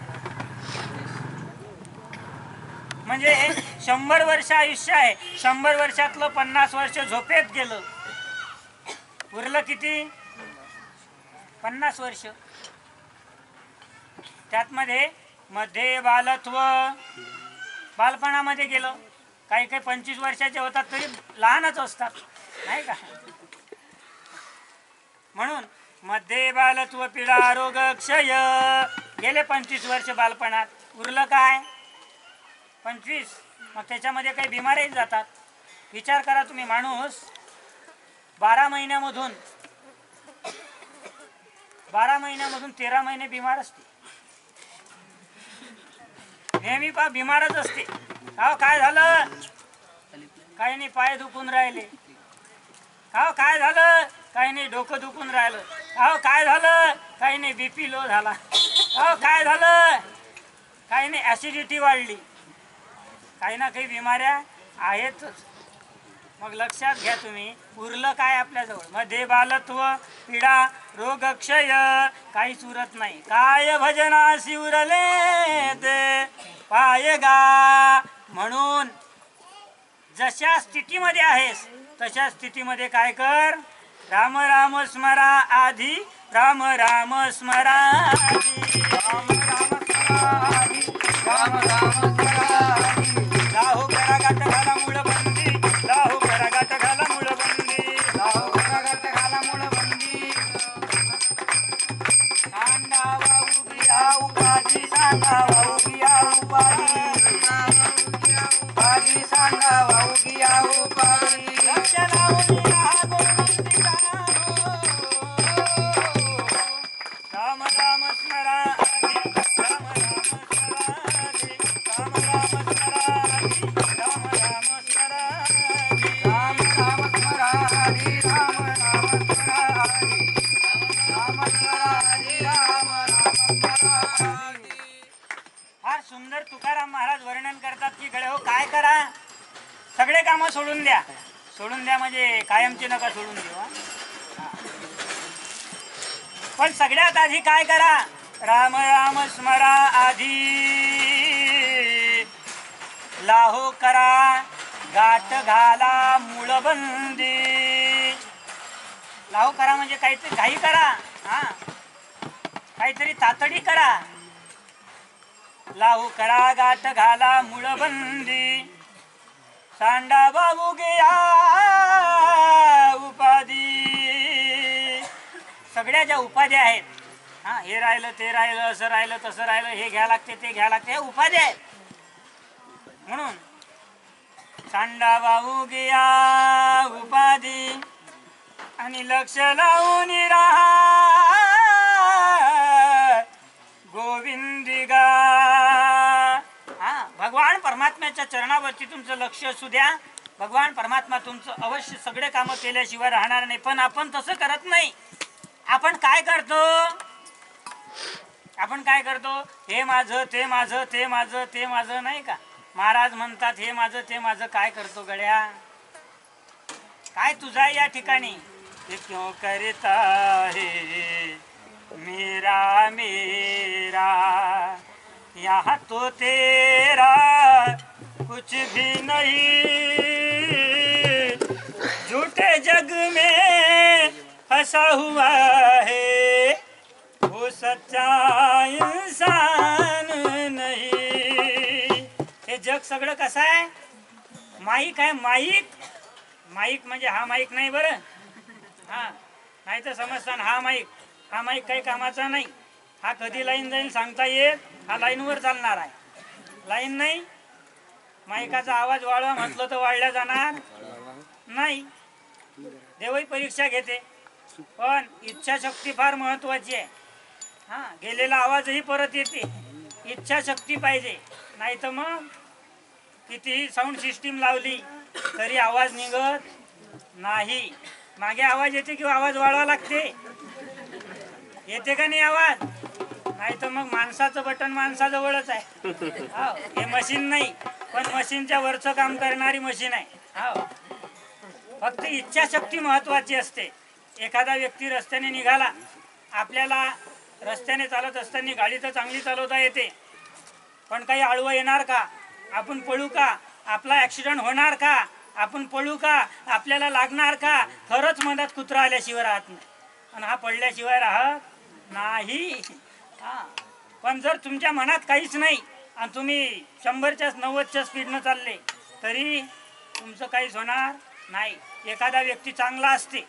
म्हणजे 100 वर्ष आयुष्य आहे, 100 वर्षातलं 50 वर्ष झोपेत गेलं, उरलं किती? 50 वर्ष. त्यात मध्ये बालत्व, बालपणामध्ये गेलं. काही काही 25 वर्षाचे होतात तरी लहानच असतात, नाही का? म्हणून मध्ये बालत्व पीडा रोग क्षय, गेले 25 वर्ष बालपणात, उरलं काय? 25. मग त्याच्यामध्ये काही बिमाऱ्याही जातात. विचार करा तुम्ही, माणूस 12 महिन्यामधून 13 महिने बिमार असते. नेहमी बिमारच असते. अहो काय झालं? काही नाही, पाय दुखून राहिले. अहो काय झालं? काही नाही, डोकं दुखून राहिलं. अहो काय झालं? काही नाही, BP लो झाला. अहो काय झालं? काही नाही, ऍसिडिटी वाढली. काही ना काही बिमाऱ्या आहेतच. मग लक्षात घ्या तुम्ही, उरलं काय आपल्याजवळ? मध्ये बालत्व पीडा रोग क्षय, काहीच उरत नाही. काय भजनासी उरले ते पाय गा. म्हणून जशा स्थितीमध्ये आहेस तशा स्थितीमध्ये काय कर? राम राम स्मरा आधी, राम राम स्मरा आधी, राम राम स्मरा आधी, राम राम स्मरा आधी. लाहो करागात घाला मूळ बंदी, लाहो करागात घाला मूळ बंदी, लाहो करागात घाला मूळ बंदी. सांगावा उभिया उपाधी, सांगावा उभिया उपाधी, उपाधी सांगावा उभिया उपाधी. लक्ष लावून राहा गोविंदिका हो. राम राम स्मरा आधी, राम राम स्मरा आधी, राम राम स्मरा आधी, राम राम स्मरा आधी, राम राम स्मरा आधी, राम राम स्मरा आधी, राम स्मरा आधी, राम राम स्मरा आधी. फार सुंदर तुकाराम महाराज वर्णन करतात की गळे हो काय करा, सगळे कामं सोडून द्या. सोडून द्या म्हणजे कायमची नका सोडून देऊ. पण सगळ्यात आधी काय करा? राम राम स्मरा आधी, लाहो करा गाठ घाला मूळबंदी. लाहो करा म्हणजे काहीतरी घाई करा, हा काहीतरी तातडी करा. लाहो करा गाठ घाला मूळबंदी. सांडा बाबू गया उपाधी. सगळ्या ज्या उपाध्या आहेत, हा हे राहिलं ते राहिलं, असं राहिलं तसं राहिलं, हे घ्या लागते ते घ्या लागते, हे उपाध्या आहेत. म्हणून सांडा बाबू गया उपाधी आणि लक्ष लावून राहा गोविंदिगा. हा, भगवान परमात्म्याच्या चरणावरती तुमचं लक्ष असू द्या. भगवान परमात्मा तुमचं अवश्य सगळे कामं केल्याशिवाय राहणार नाही. पण आपण तसं करत नाही. आपण काय करतो? आपण काय करतो? हे माझं ते माझं, ते माझं ते माझं, नाही का? महाराज म्हणतात हे माझं ते माझं. काय करतो गड्या? काय तुझा या ठिकाणी? हे क्यों करता है मेरा मेरा, यहाँ तो तेरा कुछ भी नहीं. झूठे जग में फंसा हुआ है वो सच्चा इंसान नहीं. जग सगळं कसं आहे, माईक आहे. माईक माईक म्हणजे हा माईक नाही बरं, हा नाही तर समजता हा माईक, हा माईक काही कामाचा नाही. हा कधी लाईन जाईल सांगता येत, हा लाईनवर चालणार आहे. लाईन नाही, माईकाचा आवाज वाढवा म्हटलं तर वाढल्या जाणार नाही. देवही परीक्षा घेते, पण इच्छाशक्ती फार महत्वाची आहे. हा गेलेला आवाजही परत येते, इच्छाशक्ती पाहिजे. नाही तर मग कितीही साऊंड सिस्टीम लावली तरी आवाज निघत नाही. मागे आवाज येते किंवा आवाज वाढवा लागते, येते का नाही आवाज? नाही तर मग माणसाचं बटन माणसाजवळच आहे. हे मशीन नाही, पण मशीनच्या वरचं काम करणारी मशीन आहे. फक्त इच्छाशक्ती महत्वाची असते. एखादा व्यक्ती रस्त्याने निघाला, आपल्याला रस्त्याने चालत असताना गाडी तर चांगली चालवता येते, पण काही आडवं येणार का, आपण पळू का, आपला ऍक्सिडेंट होणार का, आपण पळू का, आपल्याला लागणार का, खरंच मधात कुत्रा आल्याशिवाय राहत नाही आणि हा पडल्याशिवाय राहत नाही. पण जर तुमच्या मनात काहीच नाही आणि तुम्ही 100च्या 90च्या स्पीडनं चालले तरी तुमचं काहीच होणार नाही. एखादा व्यक्ती चांगला असते,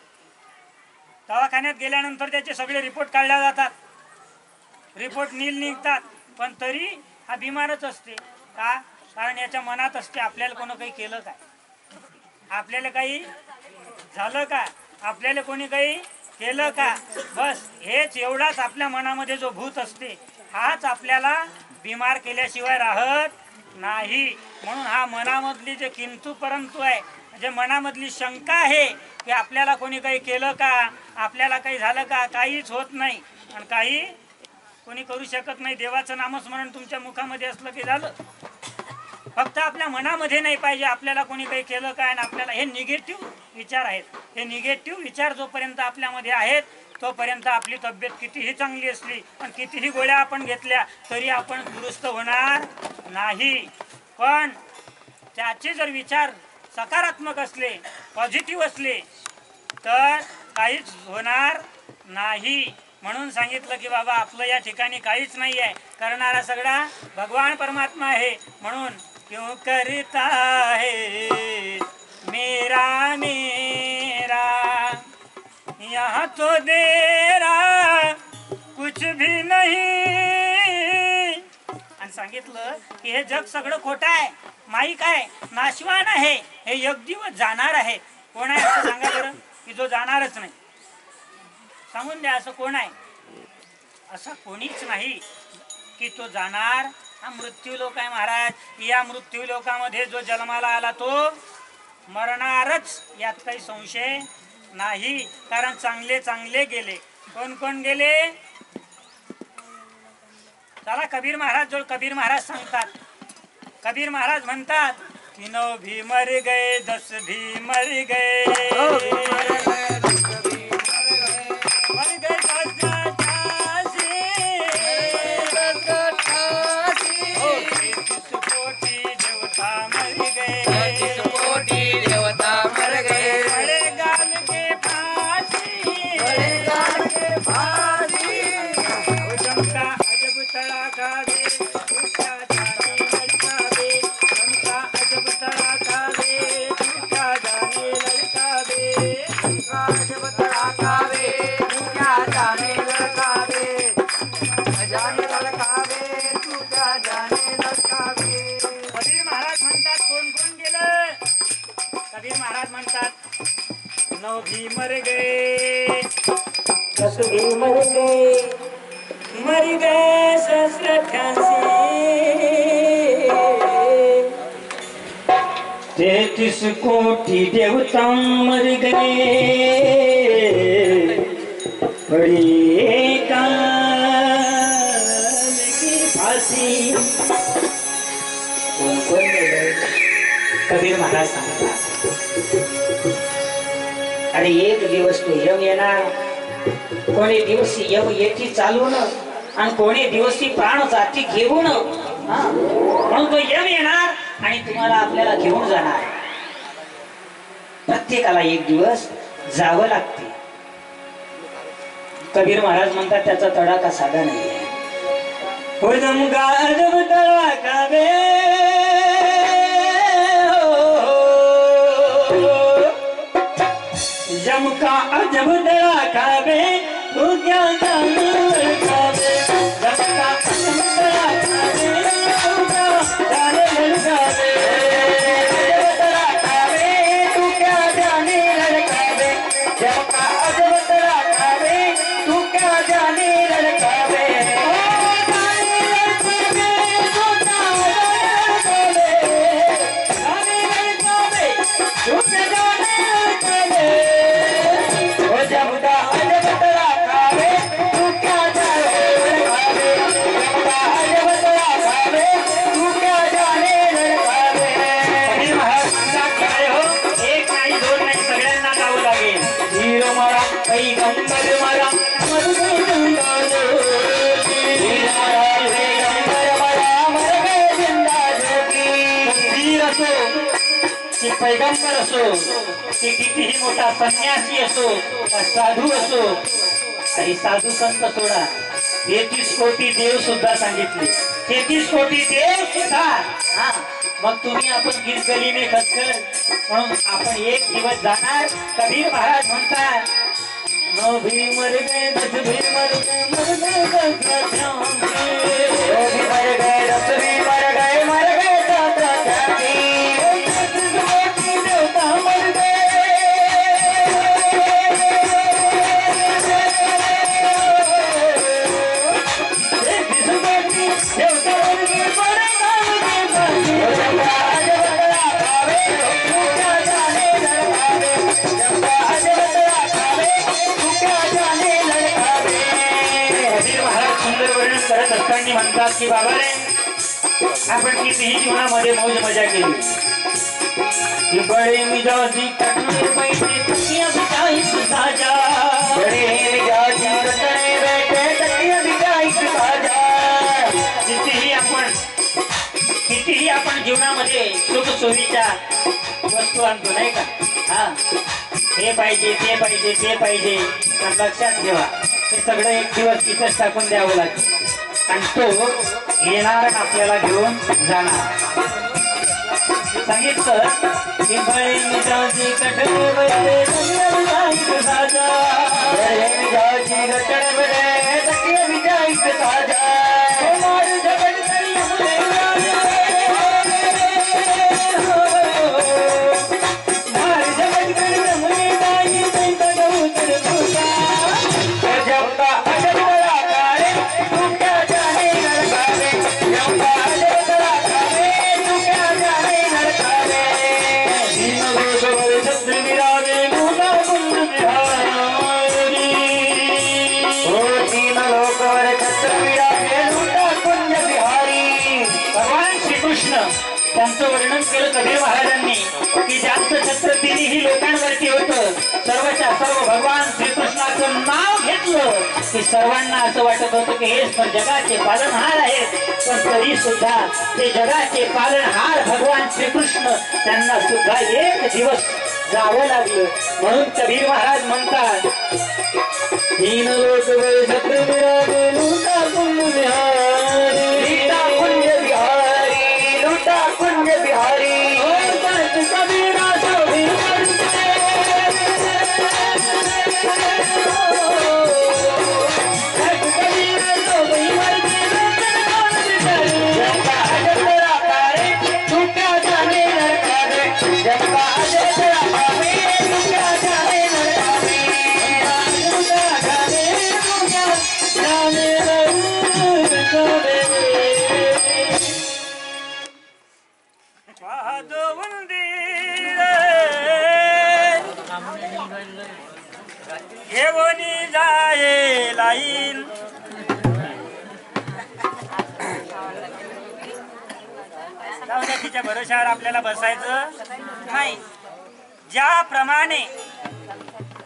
दवाखान्यात गेल्यानंतर त्याचे सगळे रिपोर्ट काढले जातात, रिपोर्ट नील निघतात, पण तरी हा बिमारच असते. का? कारण याच्या मनात असते आपल्याला कोणी काही केलं काय, आपल्याला काही झालं का, आपल्याला कोणी काही केलं का. बस हेच एवढाच आपल्या मनामध्ये जो भूत असते, हाच आपल्याला बिमार केल्याशिवाय राहत नाही. म्हणून हा मनामधली जे किंतु परंतु आहे, जे मनामधली शंका आहे की आपल्याला कोणी काही केलं का, आपल्याला काही झालं का, काहीच होत नाही आणि काही कोणी करू शकत नाही. देवाचं नामस्मरण तुमच्या मुखामध्ये असलं की झालं. फक्त आपल्या मनामध्ये नाही पाहिजे आपल्याला कोणी काही केलं काय आणि आपल्याला, हे निगेटिव्ह विचार आहेत. हे निगेटिव्ह विचार जोपर्यंत आपल्यामध्ये आहेत तोपर्यंत आपली तब्येत कितीही चांगली असली आणि कितीही गोळ्या आपण घेतल्या तरी आपण दुरुस्त होणार नाही. पण त्याचे जर विचार सकारात्मक असले, पॉझिटिव्ह असले तर काहीच होणार नाही. म्हणून सांगितलं की बाबा आपलं या ठिकाणी काहीच नाही आहे, करणारा सगळा भगवान परमात्मा आहे. म्हणून क्यों करता है मेरा मेरा यहाँ तो देरा कुछ भी नहीं. आणि सांगितलं की हे जग सगळं खोटं आहे, माईक आहे, नाशवान आहे, हे एक दिवस जाणार आहे. कोण आहे असं सांगा बरं की जो जाणारच नाही? सांगून द्या असं कोण आहे? असं कोणीच नाही की तो जाणार. हा मृत्यू लोक आहे महाराज. या मृत्यू लोकामध्ये जो जन्माला आला तो मरणारच, यात काही संशय नाही. कारण चांगले चांगले गेले. कोण कोण गेले? चला कबीर महाराज जो कबीर महाराज सांगतात. कबीर महाराज म्हणतात कि 9 भी मर गए 10 भी मर गए, मर गए 33 कोटि देवता मर गए, 33 कोटि देवता मर गए, बड़े गाल के फांसी, बड़े गाल के फांसी, चमका अजब तड़ाका दे, क्या जाने लड़का दे, चमका अजब तड़ाका दे, क्या जाने लड़का दे, चमका अजब तड़ाका दे, क्या जाने लड़का दे, जाने लड़का दे, तू क्या जाने लड़का दे. कबीर महाराज म्हणतात कोण कोण गेलं? कबीर महाराज म्हणतात 9 भी मर गए 10 भी मर गए, मर गए 788, 33 कोटि देवता मर गए, बड़ी काल की फांसी. कोण कोण गेलं? कबीर महाराज सांगतात अरे एक दिवस तो यम येणार, कोणी दिवस यम येती चालून आणि कोणी दिवस ती प्राण जाती घेऊन. म्हणून तो यम येणार आणि तुम्हाला आपल्याला घेऊन जाणार. प्रत्येकाला एक दिवस जावं लागते. कबीर महाराज म्हणतात त्याचा तडाखा साधा नाहीये. हो जमगा जब तडाखा दे जमका अजब धड़ाकावे तू क्या जाने लड़कावे जमका अजब धड़ाकावे तू क्या जाने लड़कावे अजब धड़ाकावे तू क्या जाने लड़कावे जमका अजब धड़ाकावे तू क्या जाने लड़कावे पैगंबर असो की कितीही मोठा संन्यासी असो साधू असो आणि साधू संत सोडा 33 कोटी देव सुद्धा सांगितले 33 कोटी देव सुद्धा हा मग तुम्ही आपण किस गलीने खचखल म्हणून आपण एक दिवस जाणार कबीर महाराज म्हणतात नो भी मर गए दस भी मर गए मर गए भी मर गए दस भी मर गए करत असताना म्हणतात की बाबा रे आपण कितीही जीवनामध्ये मौज मजा केली कि बड़े मिजाजी कटने बैठे तकिया बिछाई साजा बड़े मिजाजी कटने बैठे तकिया बिछाई साजा कितीही आपण जीवनामध्ये सुख सोयीच्या वस्तू आणतो नाही का हा हे पाहिजे ते पाहिजे ते पाहिजे तर लक्षात ठेवा हे सगळं एक दिवस तिथंच टाकून द्यावं लागतं आणि तो येणार आपल्याला घेऊन जाणार सांगितलं की बळे मिजाजी कटणे बैठे तकिया बिछाई साजा बड़े मिजाजी कटने बैठे तकिया बिछाई साजा हमारे जगत त्यांचं वर्णन केलं कबीर महाराजांनी की जास्त छत्र तिन्ही लोकांवरती होतं सर्वच्या सर्व भगवान श्रीकृष्णाचं नाव घेतलं की सर्वांना असं वाटत होतं की हे जगाचे पालनहार आहेत पण तरी सुद्धा ते जगाचे पालनहार भगवान श्रीकृष्ण त्यांना सुद्धा एक दिवस जावं लागलं म्हणून कबीर महाराज म्हणतात तीन लोक छत्र विराजे लुटा कुंज बिहारी कुंज बिहारी कबीरा घेऊनी जाये लाईन तिच्या भरोशावर आपल्याला बसायचं नाही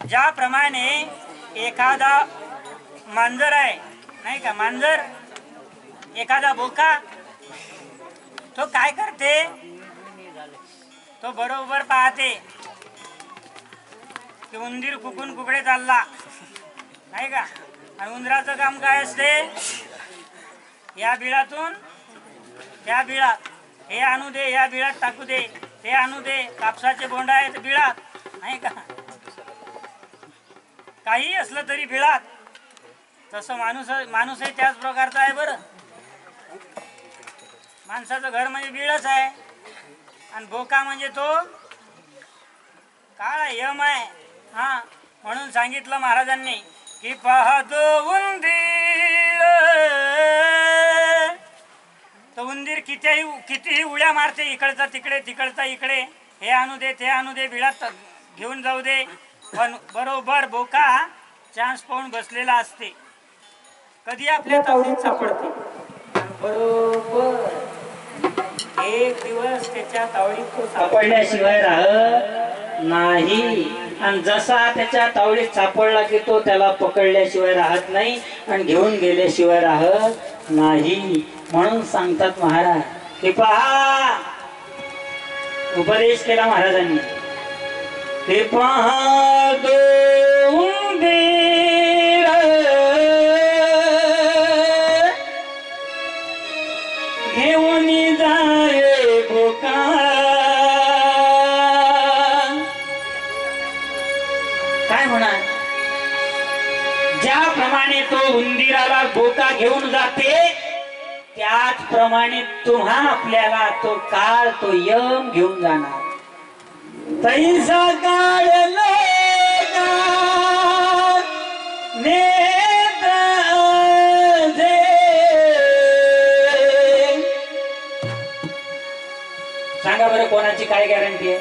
ज्याप्रमाणे एखादा मांजर आहे नाही का मांजर एखादा बोका तो काय करते तो बरोबर पाहते की उंदीर कुकून कुकडे चालला नाही का आणि उंदराचं काम काय असते या बिळातून त्या बिळात हे आणू दे या बिळात टाकू दे ते आणू दे कापसाचे बोंड आहेत बिळात नाही का काही असलं तरी बिळात, तसं माणूसही त्याच प्रकारचा आहे बरं. माणसाचं घर म्हणजे बिळच आहे आणि बोका म्हणजे तो काळा यम आहे. हा, म्हणून सांगितलं महाराजांनी की पाहतो उंदीर, तर उंदीर कितीही उड्या मारते, इकडचा तिकडे तिकडचा इकडे, हे आणू दे ते आणू दे, बिळात घेऊन जाऊ दे, पण बरोबर बोका चान्स पाहून बसलेला असते, कधी आपल्या तावडीत सापडते. बरोबर एक दिवस त्याच्या तावडीत तो सापडल्याशिवाय राहत नाही, आणि जसा त्याच्या तावडीत सापडला की तो त्याला पकडल्याशिवाय राहत नाही आणि घेऊन गेल्याशिवाय राहत नाही. म्हणून सांगतात महाराज की पहा, उपदेश केला महाराजांनी की पहा घेऊन जाये बोका. काय म्हणा, ज्याप्रमाणे तो उंदीराला बोका घेऊन जाते त्याचप्रमाणे तुम्हा आपल्याला तो काळ, तो यम घेऊन जाणार. तैसा काढलो नेत्र जे, सांगा बरं कोणाची काय गॅरंटी आहे?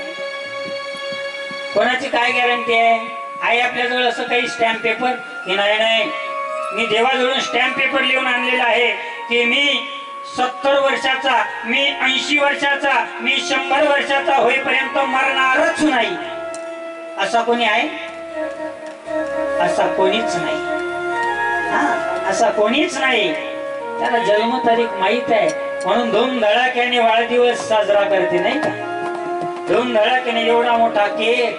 कोणाची काय गॅरंटी आहे? आहे आपल्याजवळ असं काही स्टॅम्प पेपर की नाही? मी देवाजवळून स्टॅम्प पेपर लिहून आणलेला आहे की मी 70 वर्षाचा, मी 80 वर्षाचा, मी 100 वर्षाचा होईपर्यंत मरणारच नाही. असा कोणी आहे? असा कोणीच नाही. असा कोणीच नाही. त्याला जन्मतारीख माहित आहे, म्हणून धूमधडाक्याने वाढदिवस साजरा करते, नाही का? धूमधडाक्याने एवढा मोठा केक.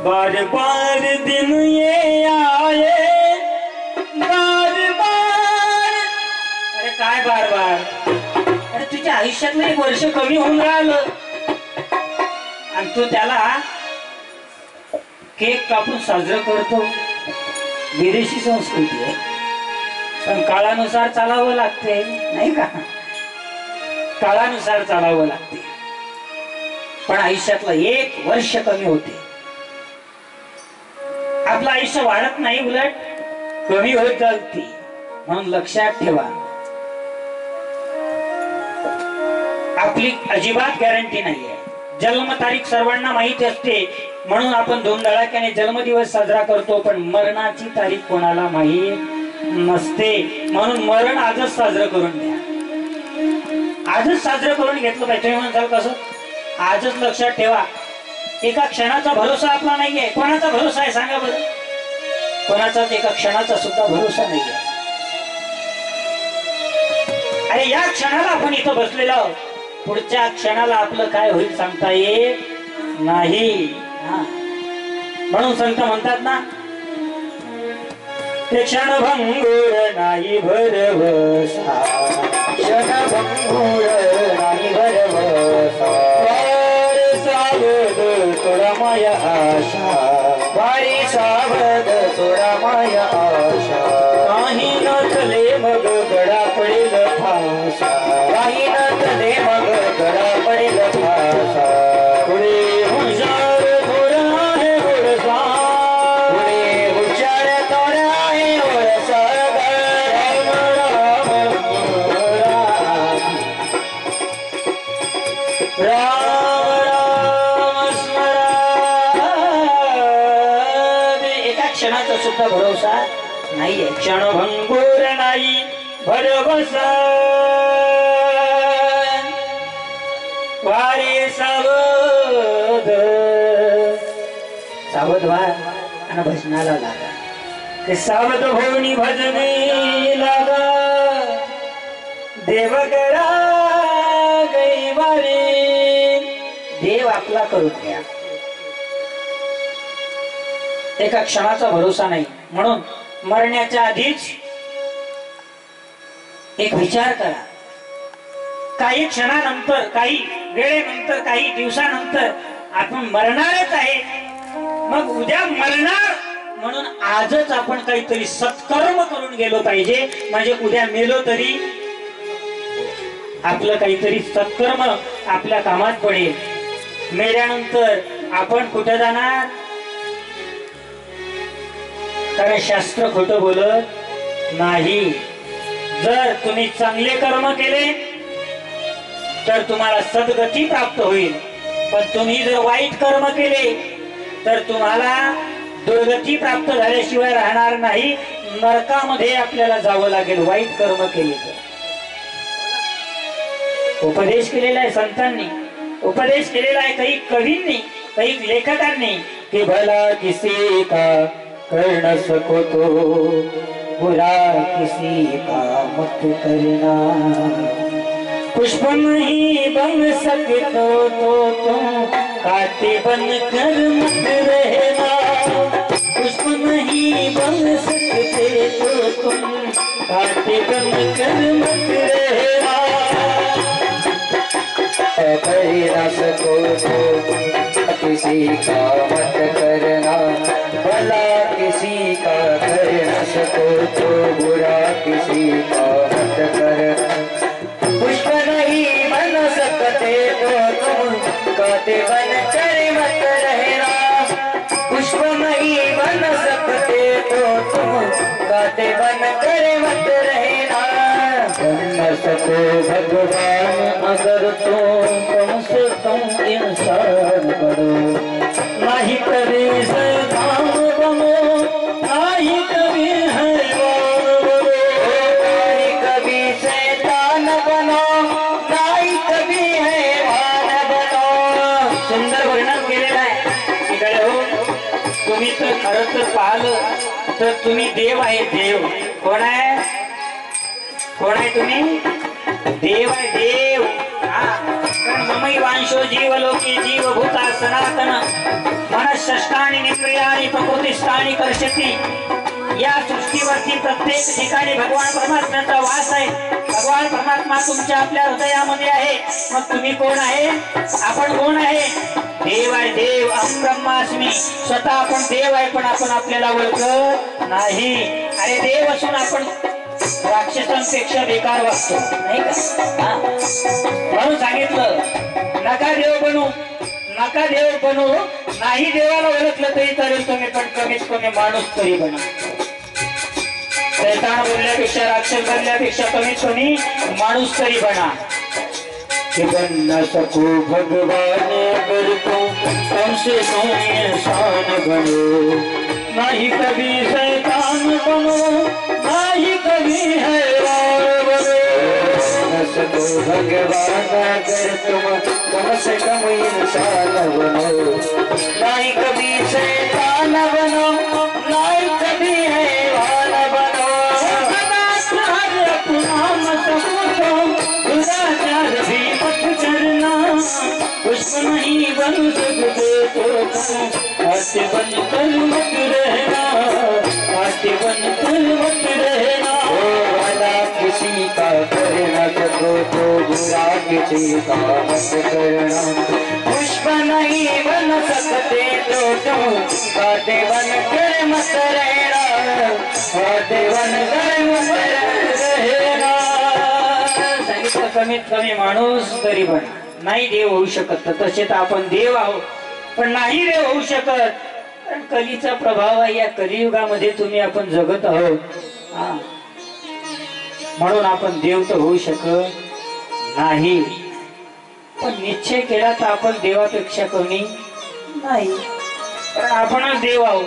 बार बार दिन ये आए, बार बार. अरे काय बार बार? अरे तुझ्या आयुष्यातलं एक वर्ष कमी होऊन राहिलं आणि तू त्याला केक कापून साजरं करतो. विदेशी संस्कृती आहे, पण काळानुसार चालावं लागते, नाही का? काळानुसार चालावं लागते. पण आयुष्यातलं एक वर्ष कमी होते. आपलं आयुष्य वाढत नाही, उलट कमी होत चालते. म्हणून लक्षात ठेवा, आपली अजिबात गॅरंटी नाहीये. जन्मतारीख सर्वांना माहिती असते, म्हणून आपण धूमधडाक्याने जन्मदिवस साजरा करतो, पण मरणाची तारीख कोणाला माहीत नसते. म्हणून मरण आजच साजरं करून घ्या. आजच साजरं करून घेतलं पाहिजे. तुम्ही म्हणाल कसं? आजच लक्षात ठेवा, एका क्षणाचा भरोसा आपला नाहीये. कोणाचा भरोसा आहे सांगा बरं? कोणाचाच एका क्षणाचा सुद्धा भरोसा नाहीये. अरे या क्षणाला आपण इथं बसलेलो आहोत, पुढच्या क्षणाला आपलं काय होईल सांगता येत नाही. म्हणून संत म्हणतात ना, ते क्षणभंगुर नाही भरवसा, क्षणभंगुर नाही भरवसा. सावध सोडा माया आशा, वारी सावध सोडा माया आशा. काही नसले मग गडा पडेल फासा, काही नसले मग गडा पडेल फासा. पुढे हुशार थोडा आहे ओरसा, पुढे हुशार थोडा आहे ओरसा. राम राम स्मरा. एका क्षणाचा सुद्धा भरोसा नाहीये. क्षणभंगुर नाही भरवसा, वारे सावध. सावध व्हा आणि भजनाला लागा. ते सावध होऊनी भजने लागा. देव करा गैवारे, देव आपला करून घ्या. एका क्षणाचा भरोसा नाही. म्हणून मरण्याच्या आधीच एक विचार करा. काही क्षणानंतर, काही वेळेनंतर, काही दिवसानंतर आपण मरणारच आहे. मग उद्या मरणार म्हणून आजच आपण काहीतरी सत्कर्म करून गेलो पाहिजे, म्हणजे उद्या मेलो तरी आपलं काहीतरी सत्कर्म आपल्या कामात पडेल. मेल्यानंतर आपण कुठे जाणार? कारण शास्त्र खोटं बोलत नाही. जर तुम्ही चांगले कर्म केले तर तुम्हाला सद्गती प्राप्त होईल, पण तुम्ही जर वाईट कर्म केले तर तुम्हाला दुर्गती प्राप्त झाल्याशिवाय राहणार नाही. नरकामध्ये आपल्याला जावं लागेल वाईट कर्म केले तर. उपदेश केलेला आहे संतांनी, उपदेश केलेला आहे काही कवींनी, काही लेखकांनी की भला किसी का कर न सको तो बुरा किसी का मत करना. पुष्प नहीं बन सकते तो तुम कांटे बन कर मत रहना. पुष्प नहीं बन सकते तो तुम कांटे बन कर मत रहना. कर न सको तो किसी का मत करना. भला किसी का कर न सको तो बुरा किसी का मत करना. पुष्प नहीं बन सकते तो तुम कांटे बन कर मत रहना. पुष्प नहीं बन सकते तो तुम कांटे बन कर मत रहना. बन न सको भगवान अगर तुम कम से कम इंसान बनो. नहीं कभी शैतान बनो, नहीं कभी हैवान बनो. नहीं कभी शैतान बनो, नहीं कभी हैवान बनो. सुंदर वर्णन केलेलं आहे. इकडे हो, तुम्ही तर खरं तर पाहिलं तर तुम्ही देव आहे. देव कोण आहे? कोण आहे तुम्ही? देव आहे देव. ममई वांशो जीवलोकी जीवभूता सनातन मनःष्टानि निक्रियाणि प्रकृतिस्थानि कर्षति. या सृष्टीवरती प्रत्येक ठिकाणी भगवान परमात्म्याचा वास आहे. भगवान परमात्मा तुमच्या आपल्या हृदयामध्ये आहे. मग तुम्ही कोण आहे? आपण कोण आहे? देव आहे देव. अहं ब्रह्मास्मी. स्वतः आपण देव आहे, पण आपण आपल्याला ओळखत नाही. अरे देव असून आपण राक्षसांपेक्षा बेकार वागतो नाही का? म्हणून सांगितलं नका देव बनू, नका देव बनू. नाही देवाला ओळखलं तरी चालेल तुम्ही, पण कमीत कमी माणूस तरी बना. शैतान बोलल्यापेक्षा, राक्षस बनल्यापेक्षा कमीत कमी माणूस तरी बना. कि बन न सको भगवान अगर तुम कम से कम इंसान बनो. नहीं कभी शैतान बनो, नहीं कभी हैवान बनो. न सको भगवान अगर तुम कम से कम इंसान बनो. नहीं कभी शैतान बनो, नहीं कभी हैवान बनो. अपना मत पूछो, दुराचार भी मत करना. पुष्प नहीं बन सकते तो तुम कांटे बन कर मत रहना. कांटे बन कर मत रहना. भला किसी का कर न सको तो बुरा किसी का मत करना. पुष्प नहीं बन सकते तो तुम कांटे बन कर मत रहना. कांटे बन कर मत रहना. सांगितलं कमीत कमी माणूस तरी बना. नाही देव होऊ शकत, तसे तर आपण देव आहोत, पण नाही देव होऊ शकत. कारण कलीचा प्रभाव आहे. या कलियुगामध्ये तुम्ही आपण जगत आहोत. म्हणून आपण देव तर होऊ शकत नाही. पण निश्चय केला तर आपण देवापेक्षा कमी नाही, कारण आपणच देव आहोत.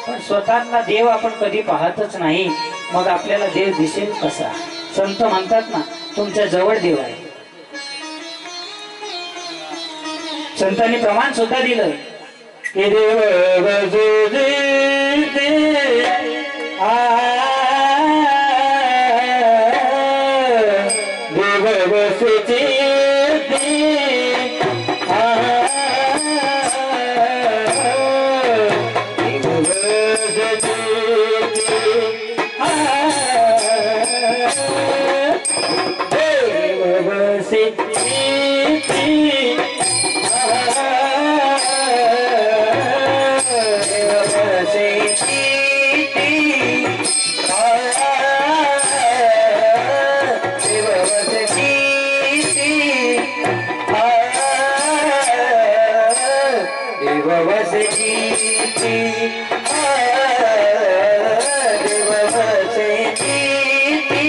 पण स्वतःला देव आपण कधी पाहतच नाही. मग आपल्याला देव दिसेल कसा? संत म्हणतात ना, तुमच्या जवळ देव आहे. संतांनी प्रमाण सुद्धा दिलं की देव बसे जीती देव बसे जीती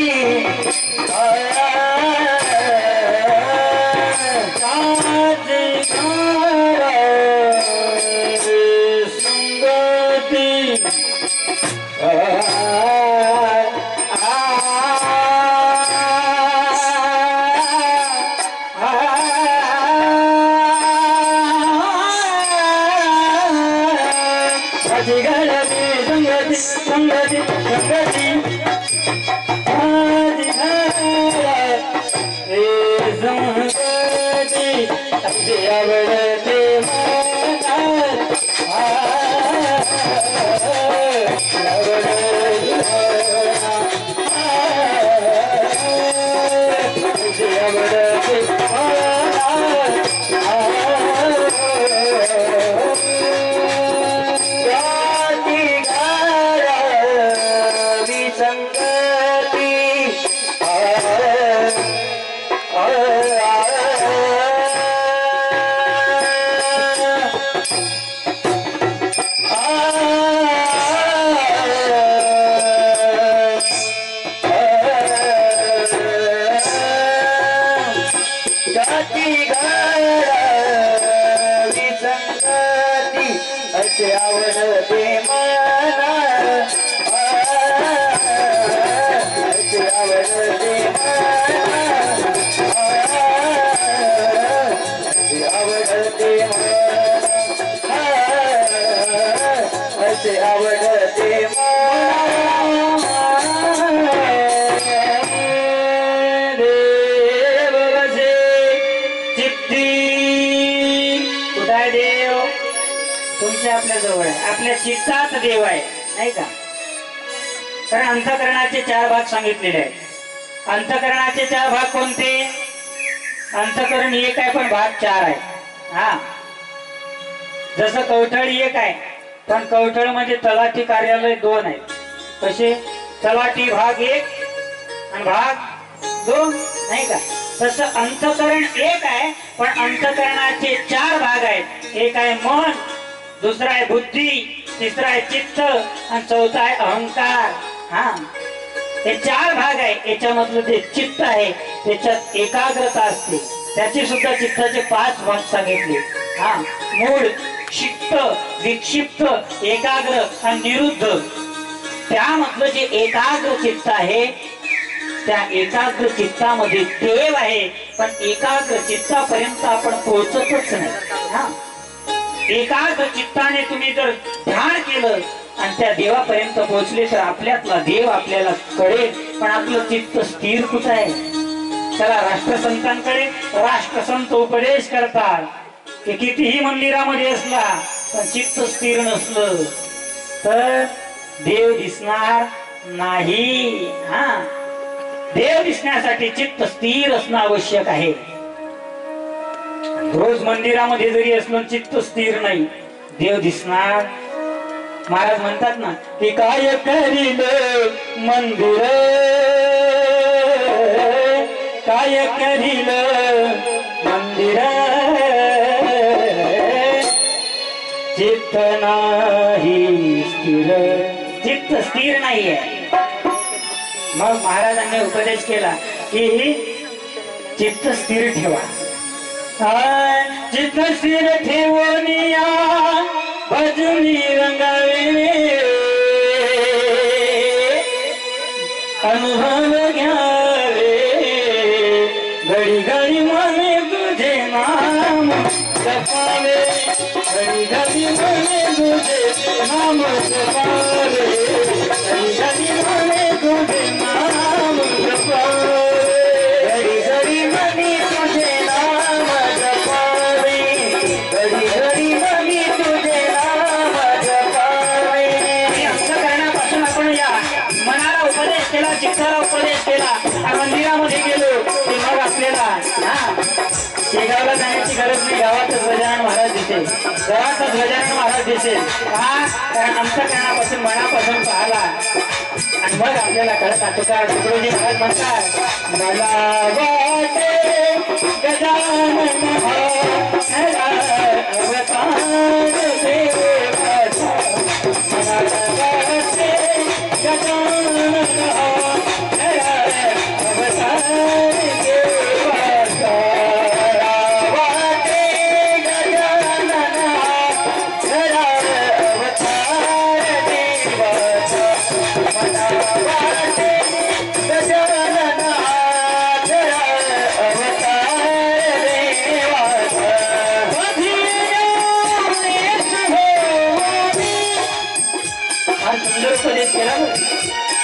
संगती संगती संगती असे आवडते असे आवडते मला असे आवडते असे आवडते असे आवडते देव बसे चित्ती कुठं आहे देव तुमच्या आपल्या जवळ आहे आपल्या चित्तात देव आहे नाही का कारण अंतःकरणाचे 4 भाग सांगितलेले आहेत अंतःकरणाचे 4 भाग कोणते अंतःकरण एक आहे पण भाग 4 आहे हा जसं कवठळी एक आहे पण कवठळ म्हणजे तलाठी कार्यालय 2 आहे कसे तलाठी भाग 1 आणि भाग 2 नाही का तसं अंतःकरण एक आहे पण अंतःकरणाचे 4 भाग आहेत एक आहे मन दुसरा आहे बुद्धी तिसरा आहे चित्त आणि चौथा आहे अहंकार हा हे 4 भाग आहे याच्यामधलं जे चित्त आहे त्याच्यात एकाग्रता असते त्याची सुद्धा चित्ताचे 5 भाग सांगितले हा मूळ क्षिप्त विक्षिप्त एकाग्र आणि निरुद्ध त्यामधलं जे एकाग्र चित्त आहे त्या एकाग्र चित्तामध्ये देव आहे पण एकाग्र चित्तापर्यंत आपण पोहोचतच नाही हा एकाग्र चित्ताने तुम्ही जर ध्यान केलं आणि त्या देवापर्यंत पोहोचले तर आपल्यातला देव आपल्याला कळेल पण आपलं चित्त स्थिर कुठं आहे त्याला राष्ट्रसंतांकडे राष्ट्रसंत उपदेश करतात की कितीही मंदिरामध्ये असला पण चित्त स्थिर नसलं तर देव दिसणार नाही हा देव दिसण्यासाठी चित्त स्थिर असणं आवश्यक आहे रोज मंदिरामध्ये जरी असलो चित्त स्थिर नाही देव दिसणार महाराज म्हणतात ना की काय करील मंदिर काय करील मंदिर चित्त नाही स्थिर चित्त स्थिर नाहीये मग महाराजांनी उपदेश केला की चित्त स्थिर ठेवा चित्त स्थिर ठेवून या भजनी रंगावे अनुभव घ्यावे घडी घडी मने तुझे नाम जपावे घडी घडी मने तुझे नाम जपावे घडी घडी मने तुझे नाम जपावे घडी घडी मने तुझे नाम जपावे घडी घडी मने तुझे नाम जपावे अंतःकरणापासून आपण या मनाला उपदेश केला चित्ताला उपदेश केला मंदिरामध्ये गेलो की मग आपल्याला शेगावला जाण्याची गरज नाही गावातच गजानन महाराज दिसेल गावातच गजानन महाराज दिसेल का कारण अंतःकरणापासून मनापासून पाहिला आणि मग आपल्याला कळत तुकार तुकडोजी महाराज म्हणतात मला वाटे गजानन अवतार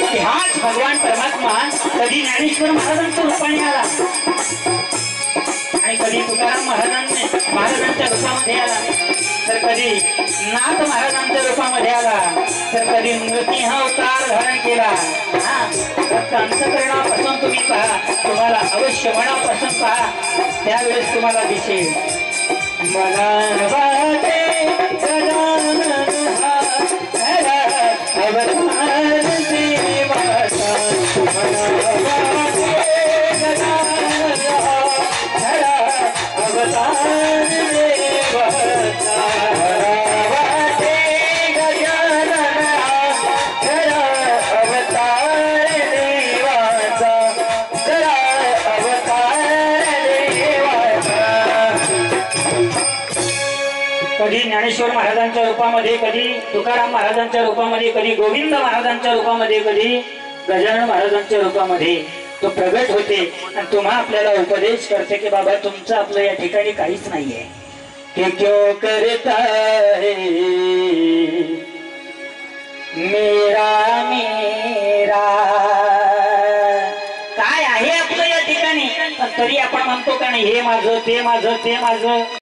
की हाच भगवान परमात्मा कधी ज्ञानेश्वर महाराजांच्या रूपाने आला आणि कधी तुकाराम महाराजांच्या रूपामध्ये आला, तर कधी नाथ महाराजांच्या रूपामध्ये आला, तर कधी नृसिंह अवतार धारण केला. फक्त अंतःकरणापासून तुम्ही पहा, तुम्हाला अवश्य मनापासून पहा, त्यावेळेस तुम्हाला दिसेल. मला वाटे गजानन हा खरा अवतार देवाचा, मला वाटे गजानन हा खरा अवतार देवाचा, मला वाटे गजानन हा खरा अवतार देवाचा, खरा अवतार देवाचा. कधी ज्ञानेश्वर महाराजांच्या रूपामध्ये, कधी तुकाराम महाराजांच्या रूपामध्ये, कधी गोविंद महाराजांच्या रूपामध्ये, कधी गजानन महाराजांच्या रूपामध्ये तो प्रगट होते आणि तुम्हा आपल्याला उपदेश करते की बाबा तुमचं आपलं या ठिकाणी काहीच नाहीये. कि क्यों करता है मेरा मेरा, काय आहे आपलं या ठिकाणी, पण तरी आपण म्हणतो का नाही हे माझं ते माझं ते माझं.